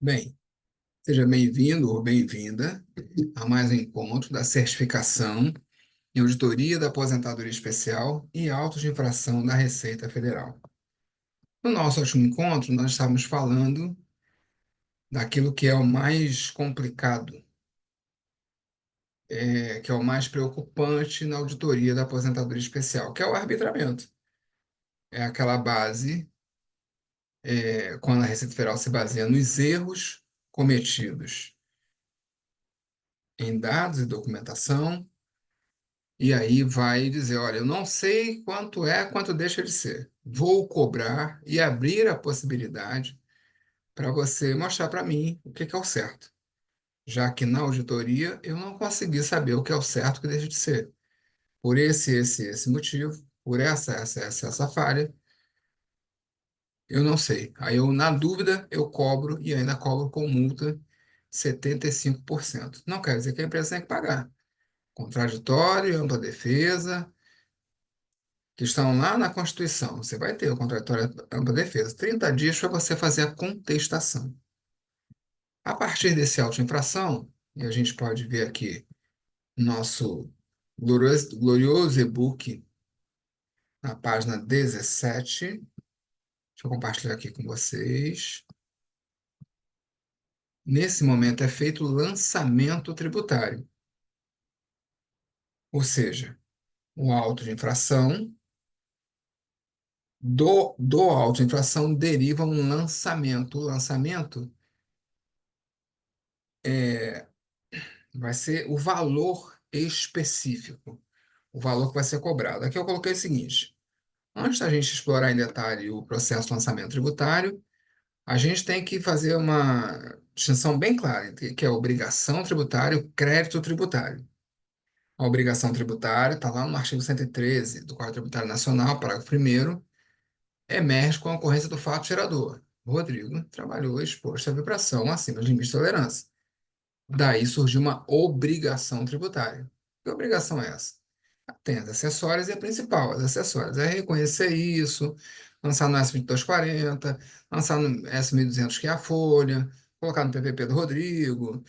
Bem, seja bem-vindo ou bem-vinda a mais um encontro da certificação em auditoria da aposentadoria especial e autos de infração da Receita Federal. No nosso último encontro, nós estávamos falando daquilo que é o mais complicado, que é o mais preocupante na auditoria da aposentadoria especial, que é o arbitramento. É aquela base, quando a Receita Federal se baseia nos erros cometidos em dados e documentação. E aí vai dizer, olha, eu não sei quanto é, quanto deixa de ser. Vou cobrar e abrir a possibilidade para você mostrar para mim o que que é o certo. Já que na auditoria eu não consegui saber o que é o certo e o que deixa de ser. Por esse motivo, por essa falha, eu não sei. Aí eu, na dúvida, eu cobro e ainda cobro com multa 75%. Não quer dizer que a empresa tem que pagar. Contraditório, ampla defesa, que estão lá na Constituição. Você vai ter o contraditório ampla defesa. 30 dias para você fazer a contestação. A partir desse auto-infração, e a gente pode ver aqui nosso glorioso e-book na página 17. Deixa eu compartilhar aqui com vocês. Nesse momento é feito o lançamento tributário, ou seja, o auto de infração, do auto de infração deriva um lançamento. O lançamento vai ser o valor específico, o valor que vai ser cobrado. Aqui eu coloquei o seguinte: antes da gente explorar em detalhe o processo de lançamento tributário, a gente tem que fazer uma distinção bem clara entre que é obrigação tributária e o crédito tributário. A obrigação tributária está lá no artigo 113 do Código Tributário Nacional, parágrafo primeiro, emerge com a ocorrência do fato gerador. Rodrigo trabalhou exposto à vibração acima do limite de tolerância. Daí surgiu uma obrigação tributária. Que obrigação é essa? Tem as acessórias e a principal. As acessórias é reconhecer isso, lançar no S2240, lançar no S1200, que é a folha, colocar no PPP do Rodrigo,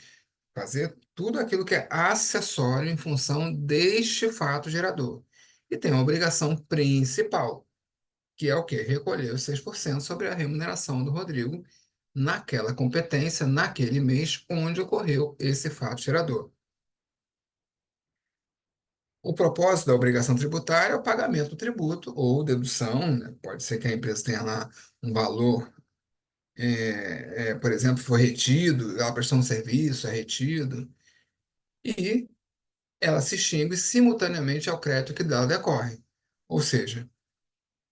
fazer tudo aquilo que é acessório em função deste fato gerador. E tem a obrigação principal, que é o quê? Recolher os 6% sobre a remuneração do Rodrigo naquela competência, naquele mês onde ocorreu esse fato gerador. O propósito da obrigação tributária é o pagamento do tributo ou dedução, né? Pode ser que a empresa tenha lá um valor, por exemplo, foi retido, ela prestou um serviço, é retido, e ela se extingue simultaneamente ao crédito que dela decorre. Ou seja,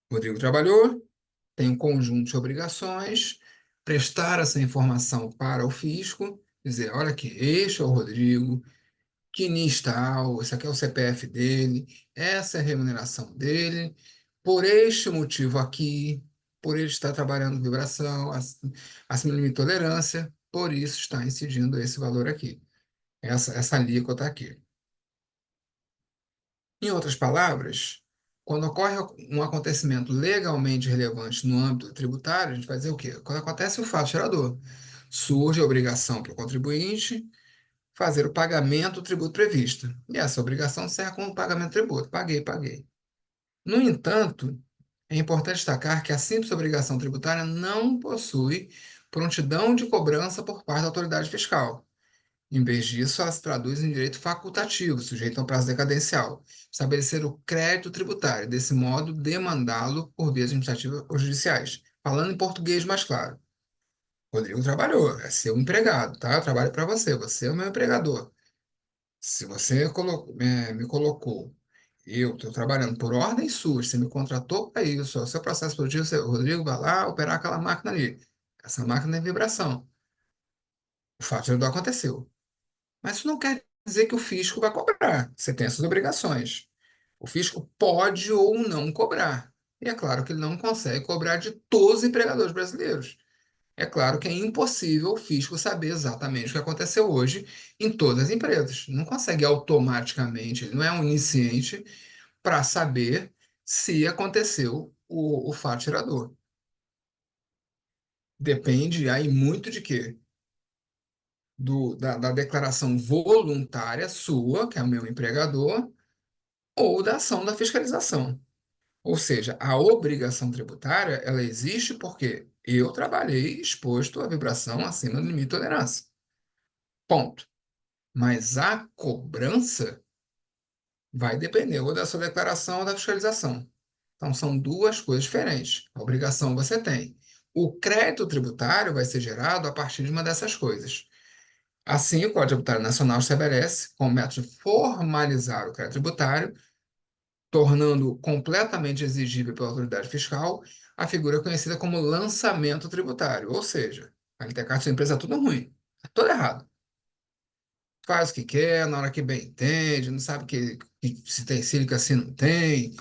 o Rodrigo trabalhou, tem um conjunto de obrigações, prestar essa informação para o fisco, dizer, olha aqui, este é o Rodrigo, que NIS tal, esse aqui é o CPF dele, essa é a remuneração dele, por este motivo aqui, por ele estar trabalhando vibração, acima do limite de tolerância, por isso está incidindo esse valor aqui, essa alíquota aqui. Em outras palavras, quando ocorre um acontecimento legalmente relevante no âmbito tributário, a gente vai dizer o quê? Quando acontece o fato gerador, surge a obrigação para o contribuinte fazer o pagamento do tributo previsto. E essa obrigação serve como pagamento do tributo. Paguei, paguei. No entanto, é importante destacar que a simples obrigação tributária não possui prontidão de cobrança por parte da autoridade fiscal. Em vez disso, ela se traduz em direito facultativo, sujeito ao prazo decadencial. Estabelecer o crédito tributário, desse modo, demandá-lo por vias administrativas ou judiciais. Falando em português mais claro. Rodrigo trabalhou, é seu empregado, tá? Eu trabalho para você, você é o meu empregador. Se você me colocou, eu estou trabalhando por ordem sua, você me contratou para isso, é o seu processo produtivo, Rodrigo vai lá operar aquela máquina ali. Essa máquina é vibração. O fato de não aconteceu. Mas isso não quer dizer que o fisco vai cobrar. Você tem essas obrigações. O fisco pode ou não cobrar. E é claro que ele não consegue cobrar de todos os empregadores brasileiros. É claro que é impossível o fisco saber exatamente o que aconteceu hoje em todas as empresas. Não consegue automaticamente, ele não é um onisciente para saber se aconteceu o fato gerador. Depende aí muito de quê? da declaração voluntária sua, que é o meu empregador, ou da ação da fiscalização. Ou seja, a obrigação tributária, ela existe porque eu trabalhei exposto à vibração acima do limite de tolerância. Ponto. Mas a cobrança vai depender ou da sua declaração ou da fiscalização. Então, são duas coisas diferentes. A obrigação você tem. O crédito tributário vai ser gerado a partir de uma dessas coisas. Assim, o Código Tributário Nacional estabelece, como método de formalizar o crédito tributário, tornando completamente exigível pela autoridade fiscal a figura conhecida como lançamento tributário. Ou seja, a LTCAT sua empresa é tudo ruim, é tudo errado. Faz o que quer, na hora que bem entende, não sabe se tem sílica, se não tem,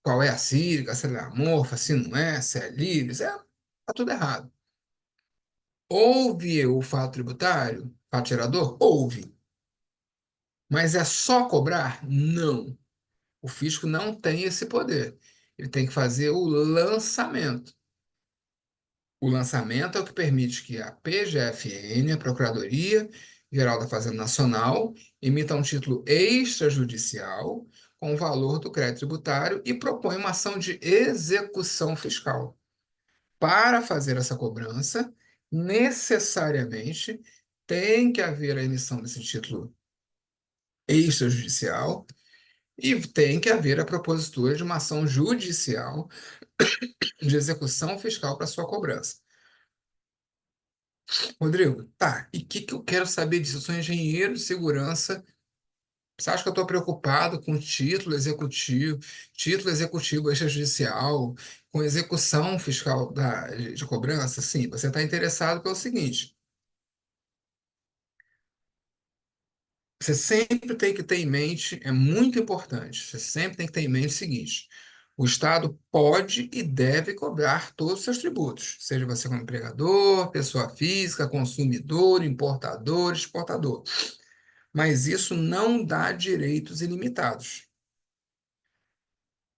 qual é a sílica, se ela é amorfa, se não é, se é livre, tá tudo errado. Houve o fato tributário, fato gerador? Houve. Mas é só cobrar? Não. O fisco não tem esse poder. Ele tem que fazer o lançamento. O lançamento é o que permite que a PGFN, a Procuradoria Geral da Fazenda Nacional, emita um título extrajudicial com o valor do crédito tributário e propõe uma ação de execução fiscal. Para fazer essa cobrança, necessariamente tem que haver a emissão desse título extrajudicial e tem que haver a propositura de uma ação judicial de execução fiscal para sua cobrança. Rodrigo, tá, e o que eu quero saber disso? Eu sou engenheiro de segurança. Você acha que eu estou preocupado com título executivo extrajudicial, com execução fiscal de cobrança? Sim, você está interessado pelo seguinte: você sempre tem que ter em mente, é muito importante, você sempre tem que ter em mente o seguinte: o Estado pode e deve cobrar todos os seus tributos, seja você como empregador, pessoa física, consumidor, importador, exportador. Mas isso não dá direitos ilimitados.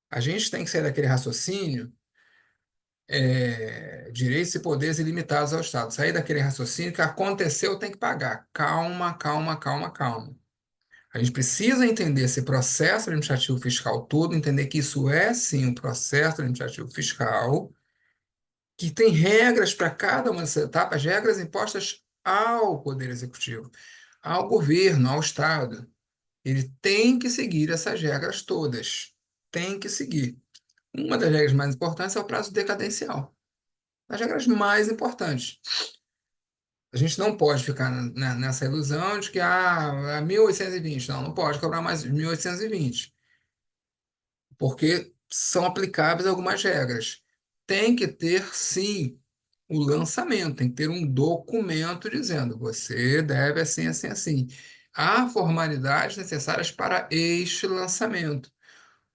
A gente tem que sair daquele raciocínio, direitos e poderes ilimitados ao Estado. Sair daquele raciocínio que aconteceu, tem que pagar. Calma, calma, calma, calma. A gente precisa entender esse processo administrativo fiscal todo, entender que isso é sim um processo administrativo fiscal, que tem regras para cada uma dessas etapas, regras impostas ao Poder Executivo, ao governo, ao Estado. Ele tem que seguir essas regras todas. Tem que seguir. Uma das regras mais importantes é o prazo decadencial. As regras mais importantes. A gente não pode ficar nessa ilusão de que 1820. Não, não pode cobrar mais 1820, porque são aplicáveis algumas regras. Tem que ter, sim, o lançamento, tem que ter um documento dizendo você deve assim, assim, assim. Há formalidades necessárias para este lançamento.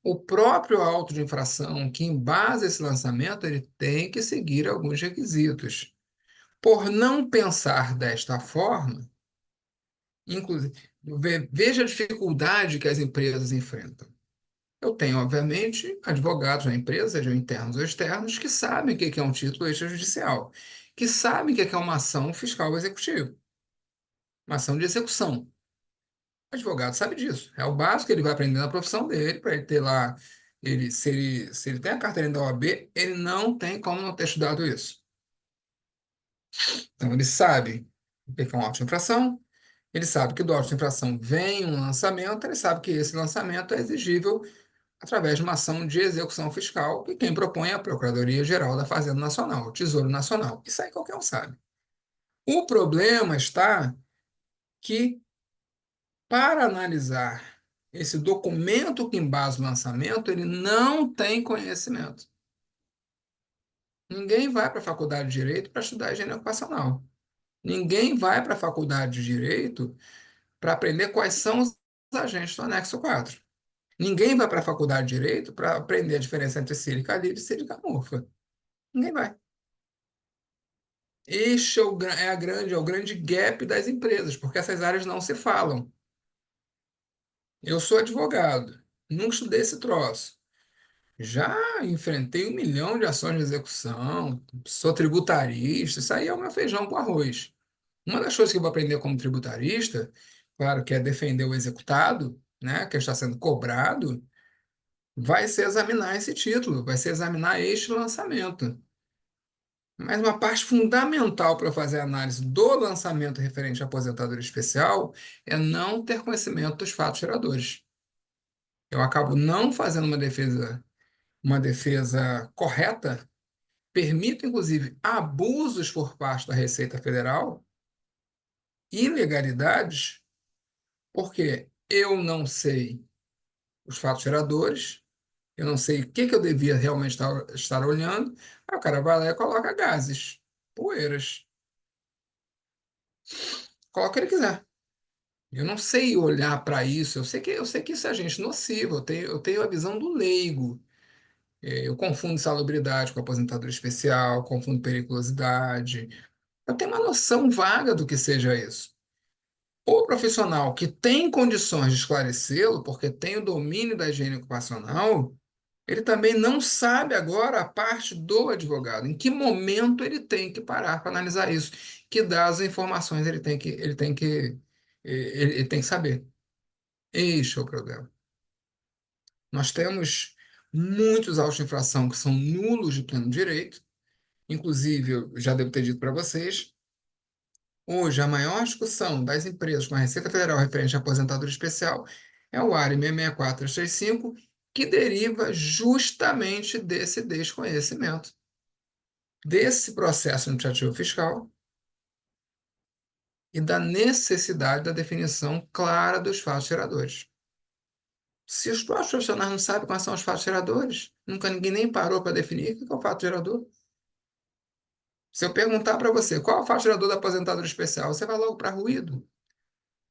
O próprio auto de infração que embasa esse lançamento, ele tem que seguir alguns requisitos. Por não pensar desta forma, inclusive, veja a dificuldade que as empresas enfrentam. Eu tenho, obviamente, advogados na empresa, sejam internos ou externos, que sabem o que é um título extrajudicial, que sabem o que é uma ação fiscal executiva, uma ação de execução. O advogado sabe disso. É o básico que ele vai aprender na profissão dele, para ele ter lá. Se ele tem a carteirinha da OAB, ele não tem como não ter estudado isso. Então, ele sabe o que é um auto de infração, ele sabe que do auto de infração vem um lançamento, ele sabe que esse lançamento é exigível através de uma ação de execução fiscal, que quem propõe é a Procuradoria-Geral da Fazenda Nacional, o Tesouro Nacional. Isso aí qualquer um sabe. O problema está que, para analisar esse documento que embasa o lançamento, ele não tem conhecimento. Ninguém vai para a faculdade de Direito para estudar higiene ocupacional. Ninguém vai para a faculdade de Direito para aprender quais são os agentes do anexo 4. Ninguém vai para a faculdade de Direito para aprender a diferença entre sílica livre e sílica amorfa. Ninguém vai. Este é o grande gap das empresas, porque essas áreas não se falam. Eu sou advogado, nunca estudei esse troço. Já enfrentei 1 milhão de ações de execução, sou tributarista, isso aí é o meu feijão com arroz. Uma das coisas que eu vou aprender como tributarista, claro, que é defender o executado, né, que está sendo cobrado, vai ser examinar esse título, vai ser examinar este lançamento. Mas uma parte fundamental para fazer a análise do lançamento referente à aposentadoria especial é não ter conhecimento dos fatos geradores. Eu acabo não fazendo uma defesa correta, permito, inclusive, abusos por parte da Receita Federal, ilegalidades, porque eu não sei os fatos geradores, eu não sei o que que eu devia realmente estar olhando, aí o cara vai lá e coloca gases, poeiras, coloca o que ele quiser. Eu não sei olhar para isso, eu sei que isso é agente nocivo, eu tenho a visão do leigo. Eu confundo salubridade com aposentadoria especial, confundo periculosidade. Eu tenho uma noção vaga do que seja isso. O profissional que tem condições de esclarecê-lo, porque tem o domínio da higiene ocupacional, ele também não sabe agora a parte do advogado, em que momento ele tem que parar para analisar isso, que dados e informações ele tem que saber. Este é o problema. Nós temos muitos autos de infração que são nulos de pleno direito, inclusive, eu já devo ter dito para vocês, hoje a maior discussão das empresas com a Receita Federal referente à aposentadoria especial é o ARE 664335, que deriva justamente desse desconhecimento, desse processo administrativo fiscal e da necessidade da definição clara dos fatos geradores. Se os próprios profissionais não sabem quais são os fatos geradores, nunca ninguém nem parou para definir o que é o fato gerador. Se eu perguntar para você qual é o fato gerador da aposentadoria especial, você vai logo para ruído.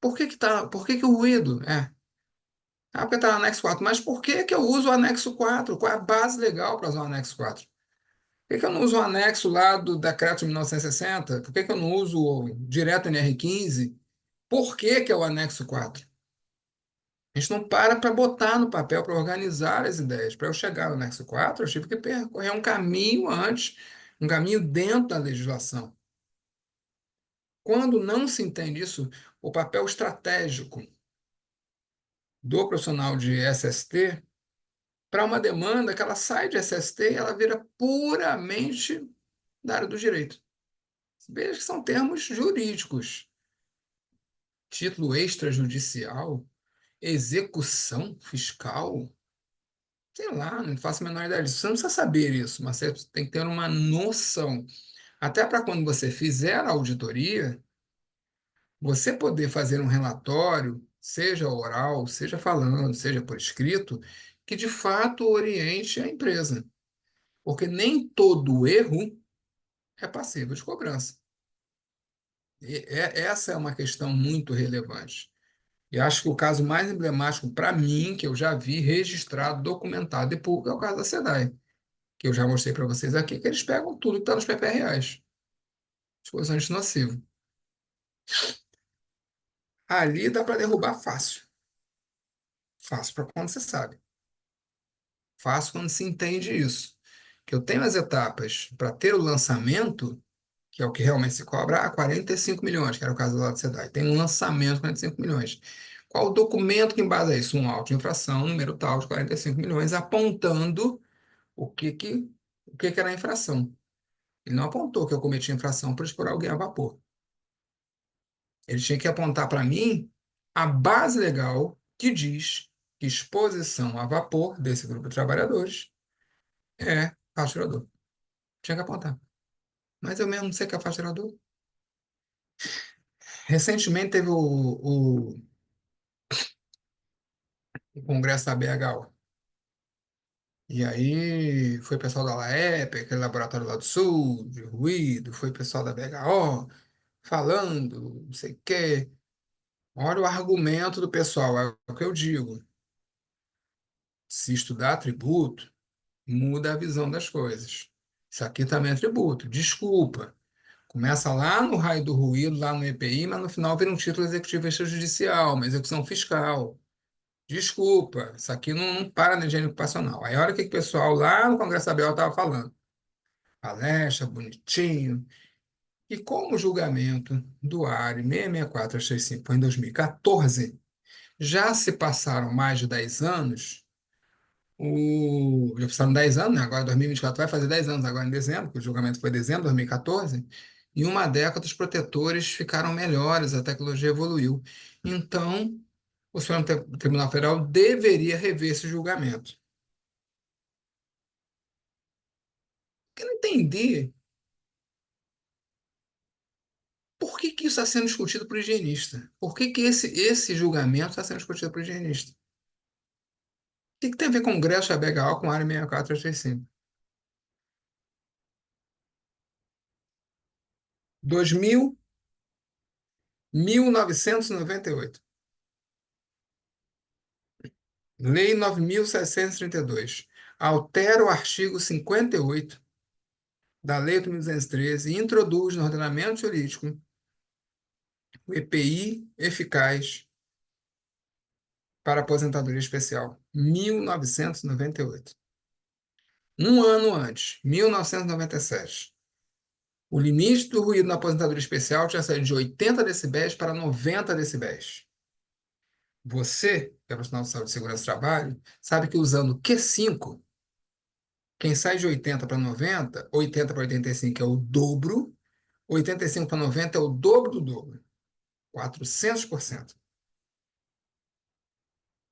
Por que que o ruído? Porque está no anexo 4. Mas por que que eu uso o anexo 4? Qual é a base legal para usar o anexo 4? Por que que eu não uso o anexo lá do decreto de 1960? Por que que eu não uso direto NR15? Por que que é o anexo 4? A gente não para botar no papel, para organizar as ideias. Para eu chegar no anexo 4, eu tive que percorrer um caminho antes, um caminho dentro da legislação. Quando não se entende isso, o papel estratégico do profissional de SST para uma demanda que ela sai de SST e ela vira puramente da área do direito. Veja que são termos jurídicos. Título extrajudicial, execução fiscal, sei lá, não faço a menor ideia disso. Você não precisa saber isso, mas você tem que ter uma noção. Até para quando você fizer a auditoria, você poder fazer um relatório, seja oral, seja falando, seja por escrito, que de fato oriente a empresa. Porque nem todo erro é passível de cobrança. Essa é uma questão muito relevante. E acho que o caso mais emblemático para mim, que eu já vi registrado, documentado e público, é o caso da SEDAI, que eu já mostrei para vocês aqui, que eles pegam tudo que está nos PPRAs, exposições de nocivo. Ali dá para derrubar fácil. Fácil para quando você sabe. Fácil quando se entende isso. Que eu tenho as etapas para ter o lançamento, que é o que realmente se cobra, a 45 milhões, que era o caso do lado da SEDAI. Tem um lançamento de 45 milhões. Qual o documento que embasa isso? Um auto de infração, número tal de 45 milhões, apontando o que que era a infração. Ele não apontou que eu cometi infração por expor alguém a vapor. Ele tinha que apontar para mim a base legal que diz que exposição a vapor desse grupo de trabalhadores é faturador. Tinha que apontar. Mas eu mesmo não sei que é faturador. Recentemente teve o congresso da BHO. E aí foi pessoal da LAEP, aquele laboratório lá do Sul, de ruído, foi pessoal da BHO falando, não sei o quê. Olha o argumento do pessoal, é o que eu digo. Se estudar tributo, muda a visão das coisas. Isso aqui também é tributo. Desculpa. Começa lá no raio do ruído, lá no EPI, mas no final vira um título executivo extrajudicial, uma execução fiscal. Desculpa, isso aqui não para na higiene ocupacional. Aí olha o que o pessoal lá no Congresso Abel estava falando. Palestra, bonitinho. E como o julgamento do ARE 664-65 foi em 2014, já se passaram mais de 10 anos, já passaram 10 anos, né? Agora 2024 vai fazer 10 anos agora em dezembro, porque o julgamento foi em dezembro de 2014, em uma década os protetores ficaram melhores, a tecnologia evoluiu. Então, o Supremo Tribunal Federal deveria rever esse julgamento. Eu não entendi por que que isso está sendo discutido por higienista. Por que que esse julgamento está sendo discutido por higienista? O que que tem a ver Congresso ABHO com a área 6435? 2000, 1998. Lei 9.732. Altera o artigo 58 da Lei 8.213 e introduz no ordenamento jurídico o EPI eficaz para aposentadoria especial. 1998. Um ano antes, 1997. O limite do ruído na aposentadoria especial tinha saído de 80 decibéis para 90 decibéis. Você, que é profissional de saúde e segurança do trabalho, sabe que usando Q5, quem sai de 80 para 90, 80 para 85 é o dobro, 85 para 90 é o dobro do dobro, 400%.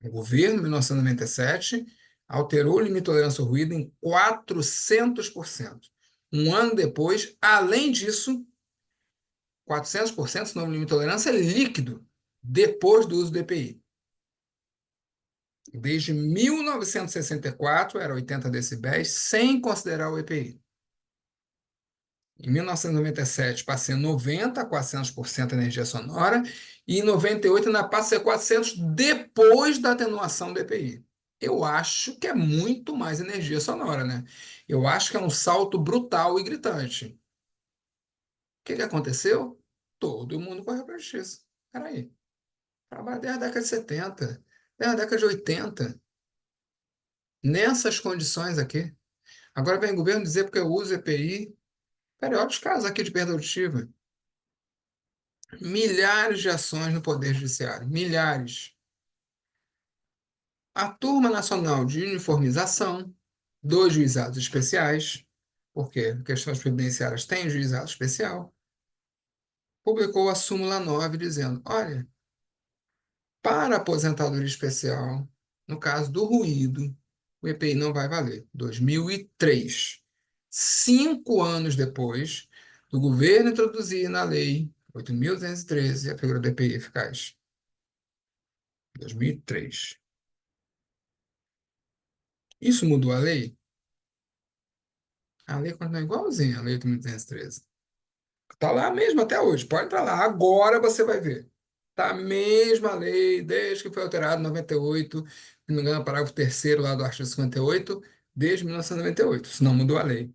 O governo, em 1997, alterou o limite de tolerância ao ruído em 400%. Um ano depois, além disso, 400%, esse novo limite de tolerância é líquido, depois do uso do EPI. Desde 1964 era 80 decibéis, sem considerar o EPI. Em 1997 passa a ser 90, 400% energia sonora, e em 98 ainda passa a ser 400 depois da atenuação do EPI. Eu acho que é muito mais energia sonora, né? Eu acho que é um salto brutal e gritante. O que que aconteceu? Todo mundo correu para a justiça. Peraí, trabalha desde a década de 70, desde a década de 80, nessas condições aqui. Agora vem o governo dizer porque eu uso EPI. Peraí, olha os casos aqui de perda auditiva. Milhares de ações no Poder Judiciário, milhares. A Turma Nacional de Uniformização, dois juizados especiais, porque questões previdenciárias têm juizado especial, publicou a súmula 9 dizendo: olha, para aposentadoria especial, no caso do ruído, o EPI não vai valer. 2003. 5 anos depois do governo introduzir na lei 8.213 a figura do EPI eficaz. 2003. Isso mudou a lei? A lei continua igualzinha, a lei 8.213. Está lá mesmo até hoje. Pode entrar lá. Agora você vai ver. Está a mesma lei, desde que foi alterado em 98, se não me engano, parágrafo terceiro lá do artigo 58, desde 1998. Isso não mudou a lei.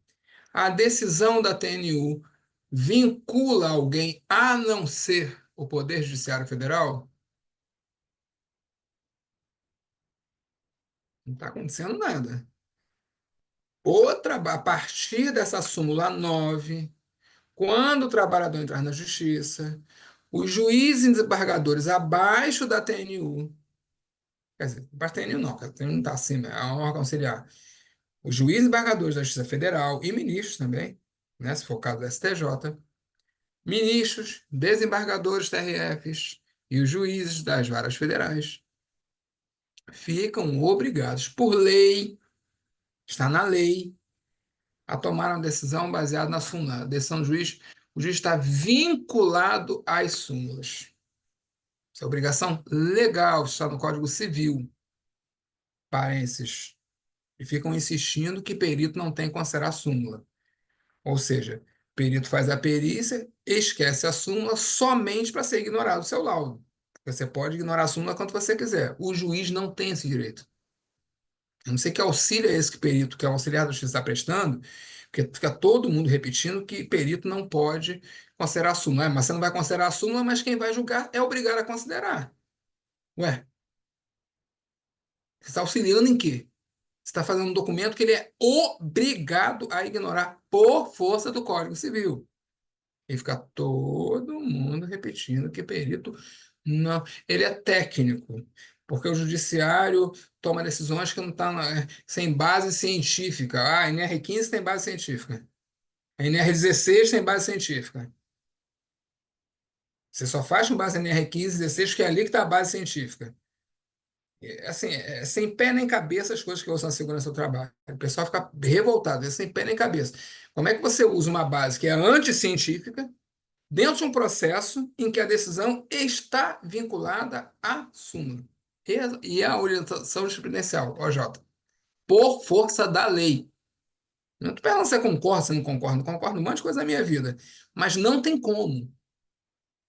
A decisão da TNU vincula alguém a não ser o Poder Judiciário Federal? Não está acontecendo nada. Outra, a partir dessa súmula 9, quando o trabalhador entrar na justiça, os juízes e desembargadores abaixo da TNU, quer dizer, abaixo da TNU não, porque a TNU não está acima, é um órgão auxiliar. Os juízes e desembargadores da Justiça Federal e ministros também, né, se for o caso do STJ, ministros, desembargadores TRFs e os juízes das varas federais ficam obrigados, por lei, está na lei, a tomar uma decisão baseada na súmula. A decisão do juiz, o juiz está vinculado às súmulas. Isso é obrigação legal, está no Código Civil. Parênteses. E ficam insistindo que perito não tem que considerar a súmula. Ou seja, perito faz a perícia, esquece a súmula somente para ser ignorado o seu laudo. Você pode ignorar a súmula quanto você quiser. O juiz não tem esse direito. Eu não sei que auxílio é esse que perito, que é o auxiliar da justiça está prestando, porque fica todo mundo repetindo que perito não pode considerar a súmula. Mas você não vai considerar a súmula, mas quem vai julgar é obrigado a considerar. Ué, você está auxiliando em quê? Você está fazendo um documento que ele é obrigado a ignorar por força do Código Civil. E fica todo mundo repetindo que perito não. Ele é técnico, porque o judiciário toma decisões que não estão sem base científica. Ah, a NR15 tem base científica. A NR16 tem base científica. Você só faz com base na NR15 e 16, que é ali que está a base científica. Assim, é sem pé nem cabeça as coisas que você na segurança do trabalho. O pessoal fica revoltado, é sem pé nem cabeça. Como é que você usa uma base que é anticientífica dentro de um processo em que a decisão está vinculada à súmula e à orientação jurisprudencial, OJ, por força da lei? Não estou perguntando se você concorda, se não concorda, não concordo um monte de coisa na minha vida, mas não tem como.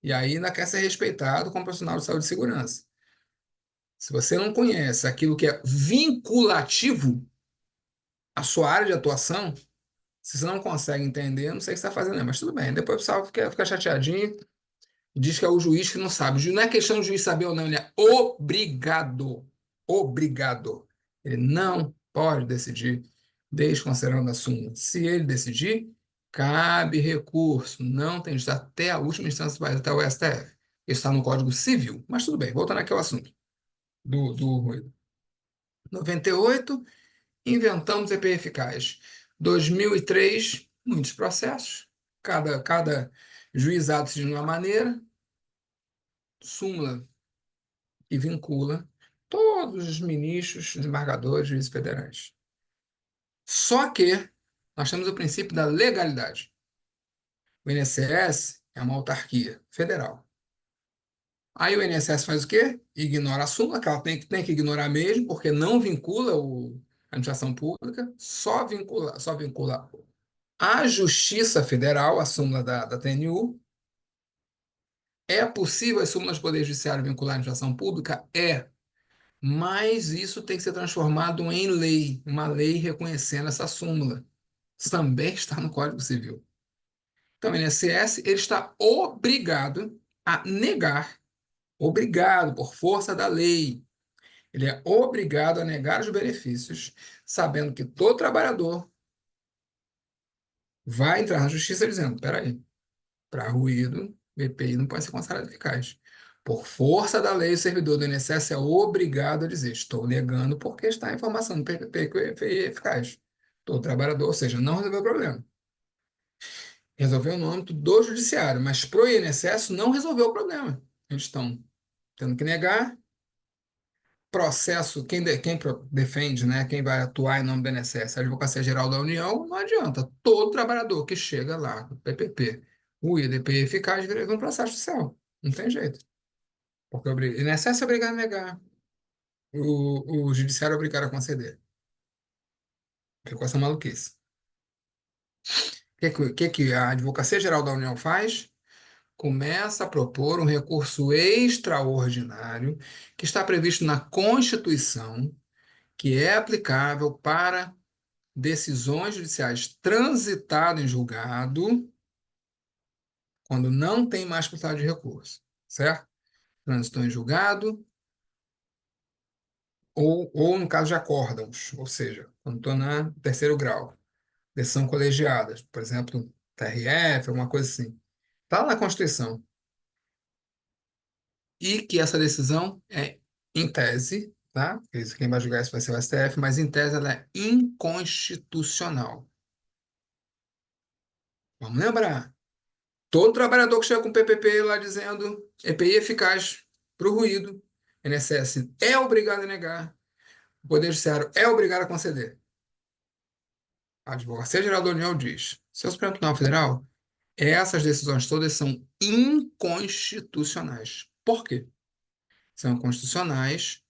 E aí ainda quer ser respeitado como profissional de saúde e segurança. Se você não conhece aquilo que é vinculativo à sua área de atuação, se você não consegue entender, eu não sei o que você está fazendo, né? Mas tudo bem. Depois o pessoal fica chateadinho, diz que é o juiz que não sabe. Não é questão do juiz saber ou não, ele é obrigado. Obrigado. Ele não pode decidir desconsiderando a súmula. Se ele decidir, cabe recurso. Não tem justiça até a última instância, vai até o STF. Isso está no Código Civil. Mas tudo bem, voltando aqui ao assunto do ruído. 98, inventamos EPI eficaz. 2003, muitos processos. Cada juizado decidiu de uma maneira, súmula e vincula todos os ministros, desembargadores, juízes federais. Só que nós temos o princípio da legalidade. O INSS é uma autarquia federal. Aí o INSS faz o quê? Ignora a súmula, que ela tem que ignorar mesmo, porque não vincula a administração pública, só vincula a Justiça Federal, a súmula da TNU. É possível as súmulas do Poder Judiciário vincular a administração pública? É. Mas isso tem que ser transformado em lei, uma lei reconhecendo essa súmula. Isso também está no Código Civil. Então, o INSS ele está obrigado a negar, obrigado por força da lei, ele é obrigado a negar os benefícios, sabendo que todo trabalhador vai entrar na justiça dizendo: peraí, para ruído, BPI não pode ser considerado eficaz. Por força da lei, o servidor do INSS é obrigado a dizer: estou negando porque está a informação do PPP que é eficaz. Todo trabalhador, ou seja, não resolveu o problema. Resolveu no âmbito do judiciário, mas para o INSS não resolveu o problema. Eles estão tendo que negar processo, quem defende, né, quem vai atuar em nome do INSS, a Advocacia Geral da União, não adianta. Todo trabalhador que chega lá, no PPP, o IDP eficaz, vira um processo judicial. Não tem jeito. Porque o INSS é obrigado a negar, o Judiciário é obrigado a conceder. Ficou essa maluquice. O que a Advocacia Geral da União faz? Começa a propor um recurso extraordinário que está previsto na Constituição, que é aplicável para decisões judiciais transitadas em julgado quando não tem mais possibilidade de recurso, certo? Transitou em julgado ou no caso de acórdãos, ou seja, quando estou na terceiro grau, decisão colegiada, por exemplo, TRF, alguma coisa assim. Está na Constituição. E que essa decisão é, em tese, tá? Quem vai julgar isso vai ser o STF, mas em tese ela é inconstitucional. Vamos lembrar. Todo trabalhador que chega com PPP lá dizendo EPI eficaz para o ruído, INSS é obrigado a negar, o Poder Judiciário é obrigado a conceder. A Advocacia Geral da União diz: seu Supremo Tribunal Federal, essas decisões todas são inconstitucionais. Por quê? São inconstitucionais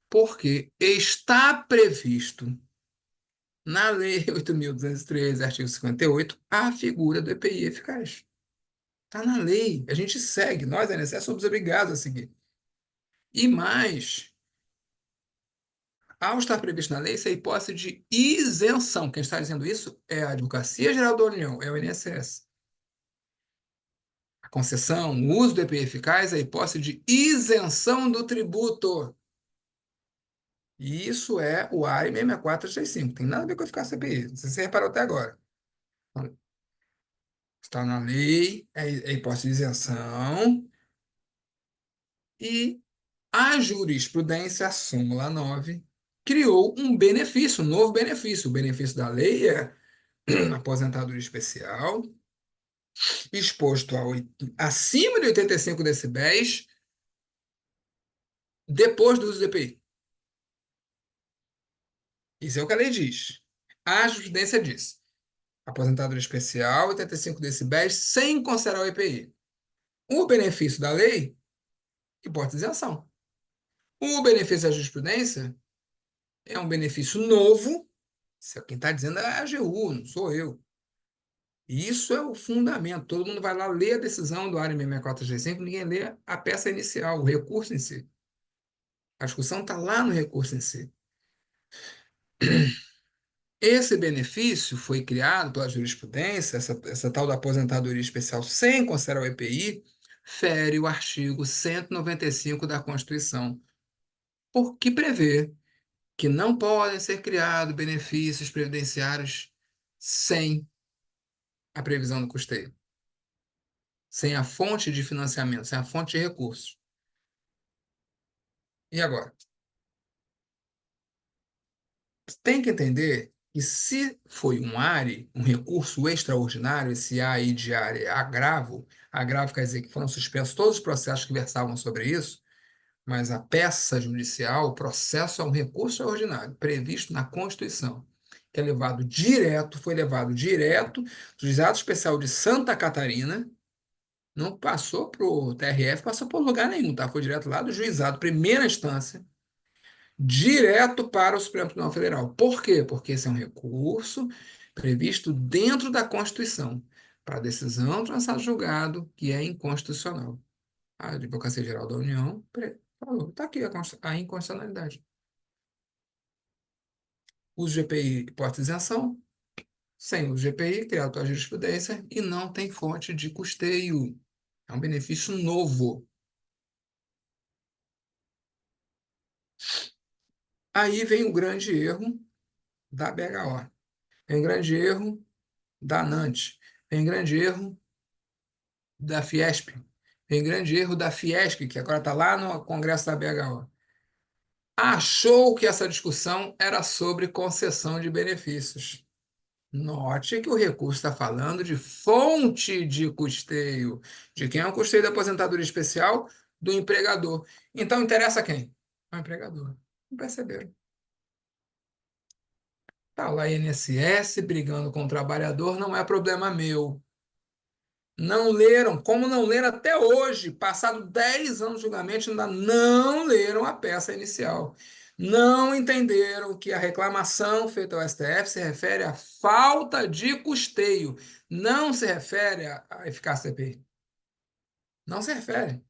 porque está previsto na Lei 8.213, artigo 58, a figura do EPI eficaz. Está na lei. A gente segue. Nós, a INSS, somos obrigados a seguir. E mais, ao estar previsto na lei, isso é hipótese de isenção. Quem está dizendo isso é a Advocacia Geral da União, é o INSS. A concessão, o uso do EPI eficaz é hipótese de isenção do tributo. E isso é o ARI 64365. Tem nada a ver com a eficácia CPI. Não sei se você reparou até agora. Está na lei, é hipótese de isenção, e a jurisprudência, a súmula 9 criou um benefício, um novo benefício. O benefício da lei é aposentadoria especial, exposto acima de 85 decibéis, depois do uso do EPI. Isso é o que a lei diz. A jurisprudência diz: aposentadoria especial, 85 decibéis, sem considerar o EPI. O benefício da lei, hipótese de isenção. O benefício da jurisprudência é um benefício novo. Quem está dizendo é a AGU, não sou eu. Isso é o fundamento. Todo mundo vai lá ler a decisão do área 66435, ninguém lê a peça inicial, o recurso em si. A discussão está lá no recurso em si. Esse benefício foi criado pela jurisprudência, essa tal da aposentadoria especial sem considerar o EPI, fere o artigo 195 da Constituição, que prevê que não podem ser criados benefícios previdenciários sem a previsão do custeio, sem a fonte de financiamento, sem a fonte de recursos. E agora? Tem que entender que se foi um ARE, um recurso extraordinário, esse A aí de ARE é agravo quer dizer que foram suspensos todos os processos que versavam sobre isso, mas a peça judicial, o processo é um recurso extraordinário, previsto na Constituição, que é foi levado direto do Juizado Especial de Santa Catarina, não passou para o TRF, passou por lugar nenhum, tá? Foi direto lá do juizado, primeira instância, direto para o Supremo Tribunal Federal. Por quê? Porque esse é um recurso previsto dentro da Constituição, para decisão transitada julgado, que é inconstitucional. A Advocacia Geral da União falou, está aqui a inconstitucionalidade. Uso GPI hipótese de isenção, sem o GPI, criado pela jurisprudência, e não tem fonte de custeio. É um benefício novo. Aí vem o grande erro da BHO. Vem o grande erro da ANANT. Vem o grande erro da Fiesp. Vem o grande erro da Fiesc, que agora está lá no Congresso da BHO. Achou que essa discussão era sobre concessão de benefícios. Note que o recurso está falando de fonte de custeio. De quem é o custeio da aposentadoria especial? Do empregador. Então interessa quem? O empregador. Não perceberam. Está lá a INSS brigando com o trabalhador, não é problema meu. Não leram, como não leram até hoje, passado 10 anos de julgamento, ainda não leram a peça inicial. Não entenderam que a reclamação feita ao STF se refere à falta de custeio, não se refere à eficácia da CPI. Não se refere.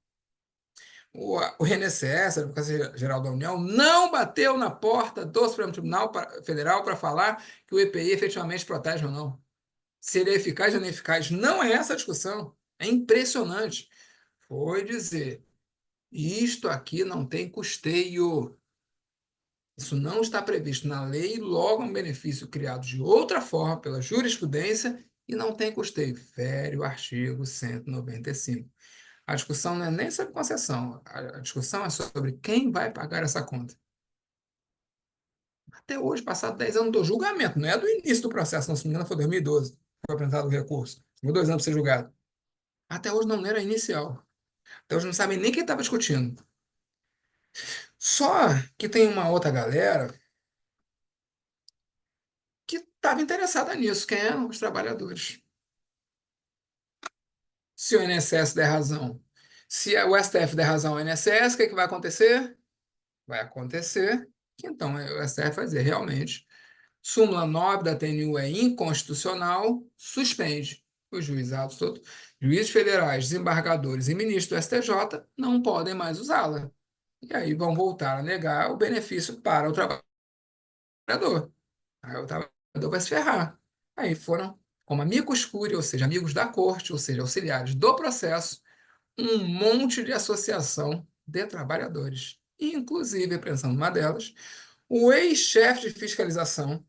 O INSS, a Advocacia Geral da União, não bateu na porta do Supremo Tribunal Federal para falar que o EPI efetivamente protege ou não. Se ele é eficaz ou ineficaz. Não é essa a discussão. É impressionante. Foi dizer, isto aqui não tem custeio. Isso não está previsto na lei, logo é um benefício criado de outra forma pela jurisprudência e não tem custeio. Fere o artigo 195. A discussão não é nem sobre concessão, a discussão é sobre quem vai pagar essa conta. Até hoje, passado 10 anos do julgamento, não é do início do processo, não se me engano, foi 2012, foi apresentado o recurso. Demorou 2 anos para ser julgado. Até hoje não era inicial. Até hoje não sabem nem quem estava discutindo. Só que tem uma outra galera que estava interessada nisso, quem é? Os trabalhadores. Se o INSS der razão, se o STF der razão ao INSS, o que, é que vai acontecer? Vai acontecer que então o STF vai dizer, realmente, súmula 9 da TNU é inconstitucional, suspende. Os juizados todos, juízes federais, desembargadores e ministros do STJ não podem mais usá-la. E aí vão voltar a negar o benefício para o trabalhador. Aí o trabalhador vai se ferrar. Aí foram, como amigos curiae, ou seja, amigos da corte, ou seja, auxiliares do processo, um monte de associação de trabalhadores. Inclusive, pensando numa delas, o ex-chefe de fiscalização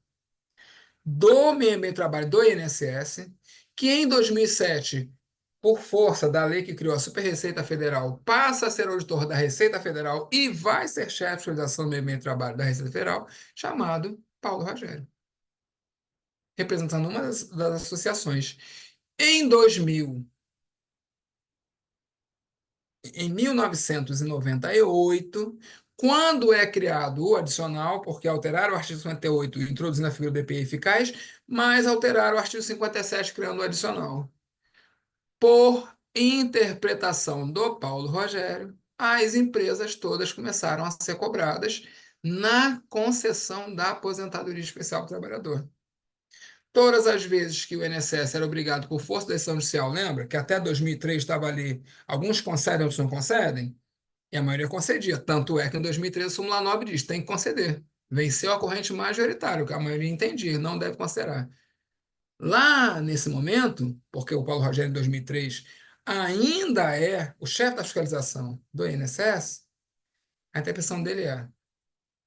do meio ambiente e trabalho do INSS, que em 2007, por força da lei que criou a Super-Receita Federal, passa a ser auditor da Receita Federal e vai ser chefe de fiscalização do meio ambiente e trabalho da Receita Federal, chamado Paulo Rogério, representando uma das associações. Em 2000, em 1998, quando é criado o adicional, porque alteraram o artigo 58, introduzindo a figura do EPI eficaz, mas alteraram o artigo 57, criando o adicional. Por interpretação do Paulo Rogério, as empresas todas começaram a ser cobradas na concessão da aposentadoria especial para o trabalhador. Todas as vezes que o INSS era obrigado por força da decisão judicial, lembra que até 2003 estava ali, alguns concedem, outros não concedem, e a maioria concedia. Tanto é que em 2013 a súmula 9 diz, tem que conceder. Venceu a corrente majoritária, o que a maioria entendia, não deve considerar. Lá nesse momento, porque o Paulo Rogério, em 2003, ainda é o chefe da fiscalização do INSS, a interpretação dele é: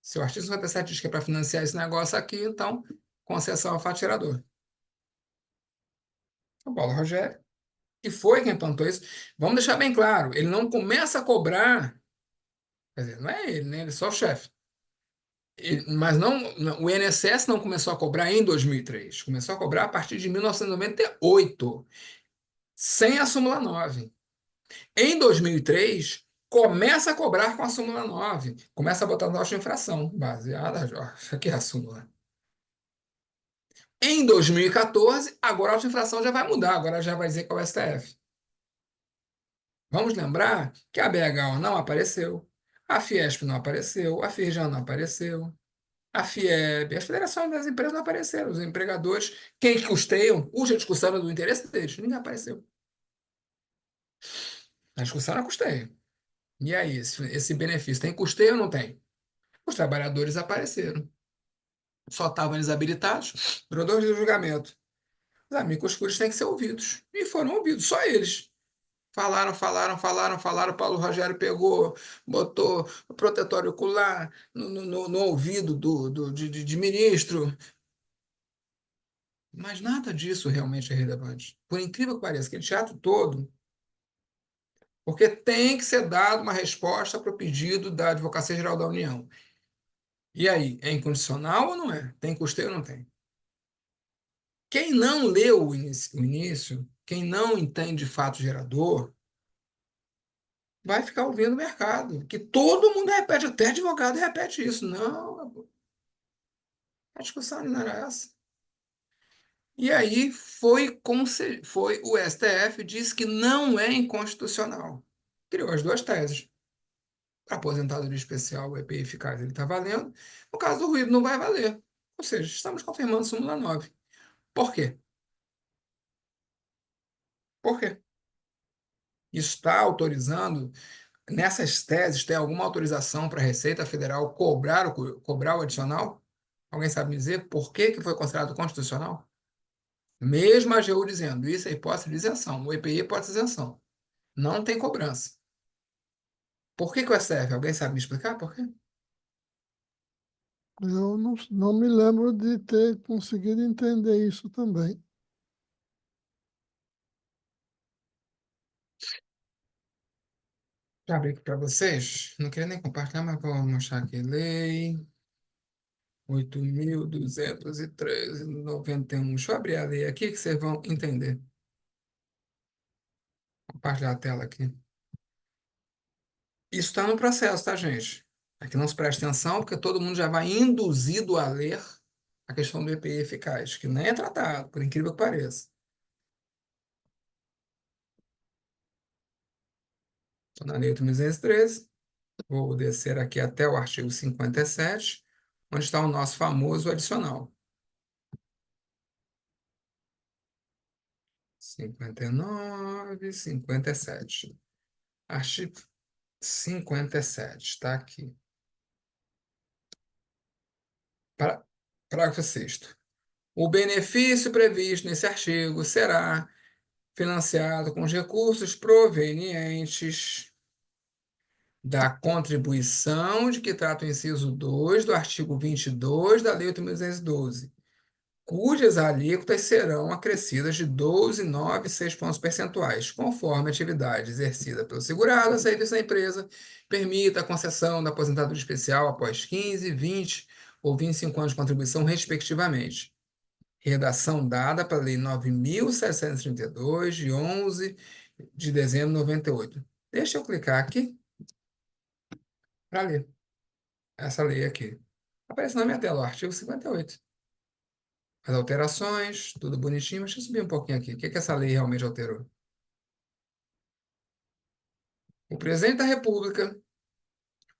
se o artigo 57 diz que é para financiar esse negócio aqui, então concessão ao fato gerador. O Paulo Rogério, que foi quem plantou isso, vamos deixar bem claro, ele não começa a cobrar, quer dizer, não é ele, né? Ele é só o chefe. Mas o INSS não começou a cobrar em 2003, começou a cobrar a partir de 1998, sem a súmula 9. Em 2003, começa a cobrar com a súmula 9, começa a botar taxa de infração, baseada, ó, isso aqui é a súmula. Em 2014, agora a taxa de infração já vai mudar, agora já vai dizer que é o STF. Vamos lembrar que a BH não apareceu, a Fiesp não apareceu, a Firjan não apareceu, a FIEB, as federações das empresas não apareceram, os empregadores, quem custeiam, puxa a discussão do interesse deles, ninguém apareceu. A discussão era custeio. E aí, esse benefício tem custeio ou não tem? Os trabalhadores apareceram. Só estavam eles habilitados, durou 2 dias de julgamento. Os amigos curos têm que ser ouvidos. E foram ouvidos, só eles. Falaram, falaram, falaram, falaram. Paulo Rogério pegou, botou o protetor ocular no ouvido de ministro. Mas nada disso realmente é relevante. Por incrível que pareça, aquele teatro todo, porque tem que ser dada uma resposta para o pedido da Advocacia Geral da União. E aí, é incondicional ou não é? Tem custeio ou não tem? Quem não leu o início, quem não entende fato gerador, vai ficar ouvindo o mercado, que todo mundo repete, até advogado repete isso. Não, a discussão não era essa. E aí foi o STF disse que não é inconstitucional. Criou as duas teses. A aposentadoria especial, o EPI eficaz, ele está valendo. No caso do ruído, não vai valer. Ou seja, estamos confirmando súmula 9. Por quê? Por quê? Isso está autorizando, nessas teses, tem alguma autorização para a Receita Federal cobrar o adicional? Alguém sabe me dizer por que que foi considerado constitucional? Mesmo a AGU dizendo, isso é hipótese de isenção, o EPI é hipótese de isenção. Não tem cobrança. Por que que o STF? Alguém sabe me explicar por quê? Eu não me lembro de ter conseguido entender isso também. Já abri aqui para vocês. Não queria nem compartilhar, mas vou mostrar aqui. Lei 8.213/91. Deixa eu abrir a lei aqui que vocês vão entender. Compartilhar a tela aqui. Isso está no processo, tá, gente? Aqui não se presta atenção, porque todo mundo já vai induzido a ler a questão do EPI eficaz, que nem é tratado, por incrível que pareça. Estou na Lei 8.213, vou descer aqui até o artigo 57, onde está o nosso famoso adicional. 59, 57. Artigo 57, está aqui. Parágrafo 6º. O benefício previsto nesse artigo será financiado com os recursos provenientes da contribuição de que trata o inciso 2 do artigo 22 da Lei 8.212, cujas alíquotas serão acrescidas de 12,96 pontos percentuais, conforme a atividade exercida pelo segurado a serviço da empresa permita a concessão da aposentadoria especial após 15, 20 ou 25 anos de contribuição, respectivamente. Redação dada pela Lei 9.732, de 11 de dezembro de 98. Deixa eu clicar aqui para ler essa lei aqui. Aparece na minha tela, o artigo 58. As alterações, tudo bonitinho, mas deixa eu subir um pouquinho aqui. O que essa lei realmente alterou? O presidente da República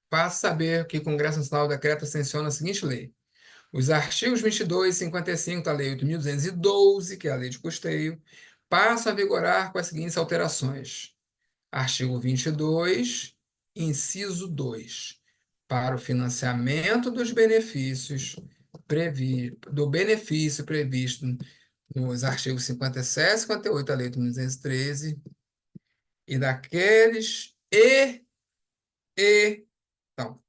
faz saber que o Congresso Nacional decreta sanciona a seguinte lei. Os artigos 22 e 55 da Lei 8.212, que é a lei de custeio, passam a vigorar com as seguintes alterações. Artigo 22, inciso 2. Para o financiamento dos benefícios do benefício previsto nos artigos 57 e 58 da Lei 8.213 e daqueles então,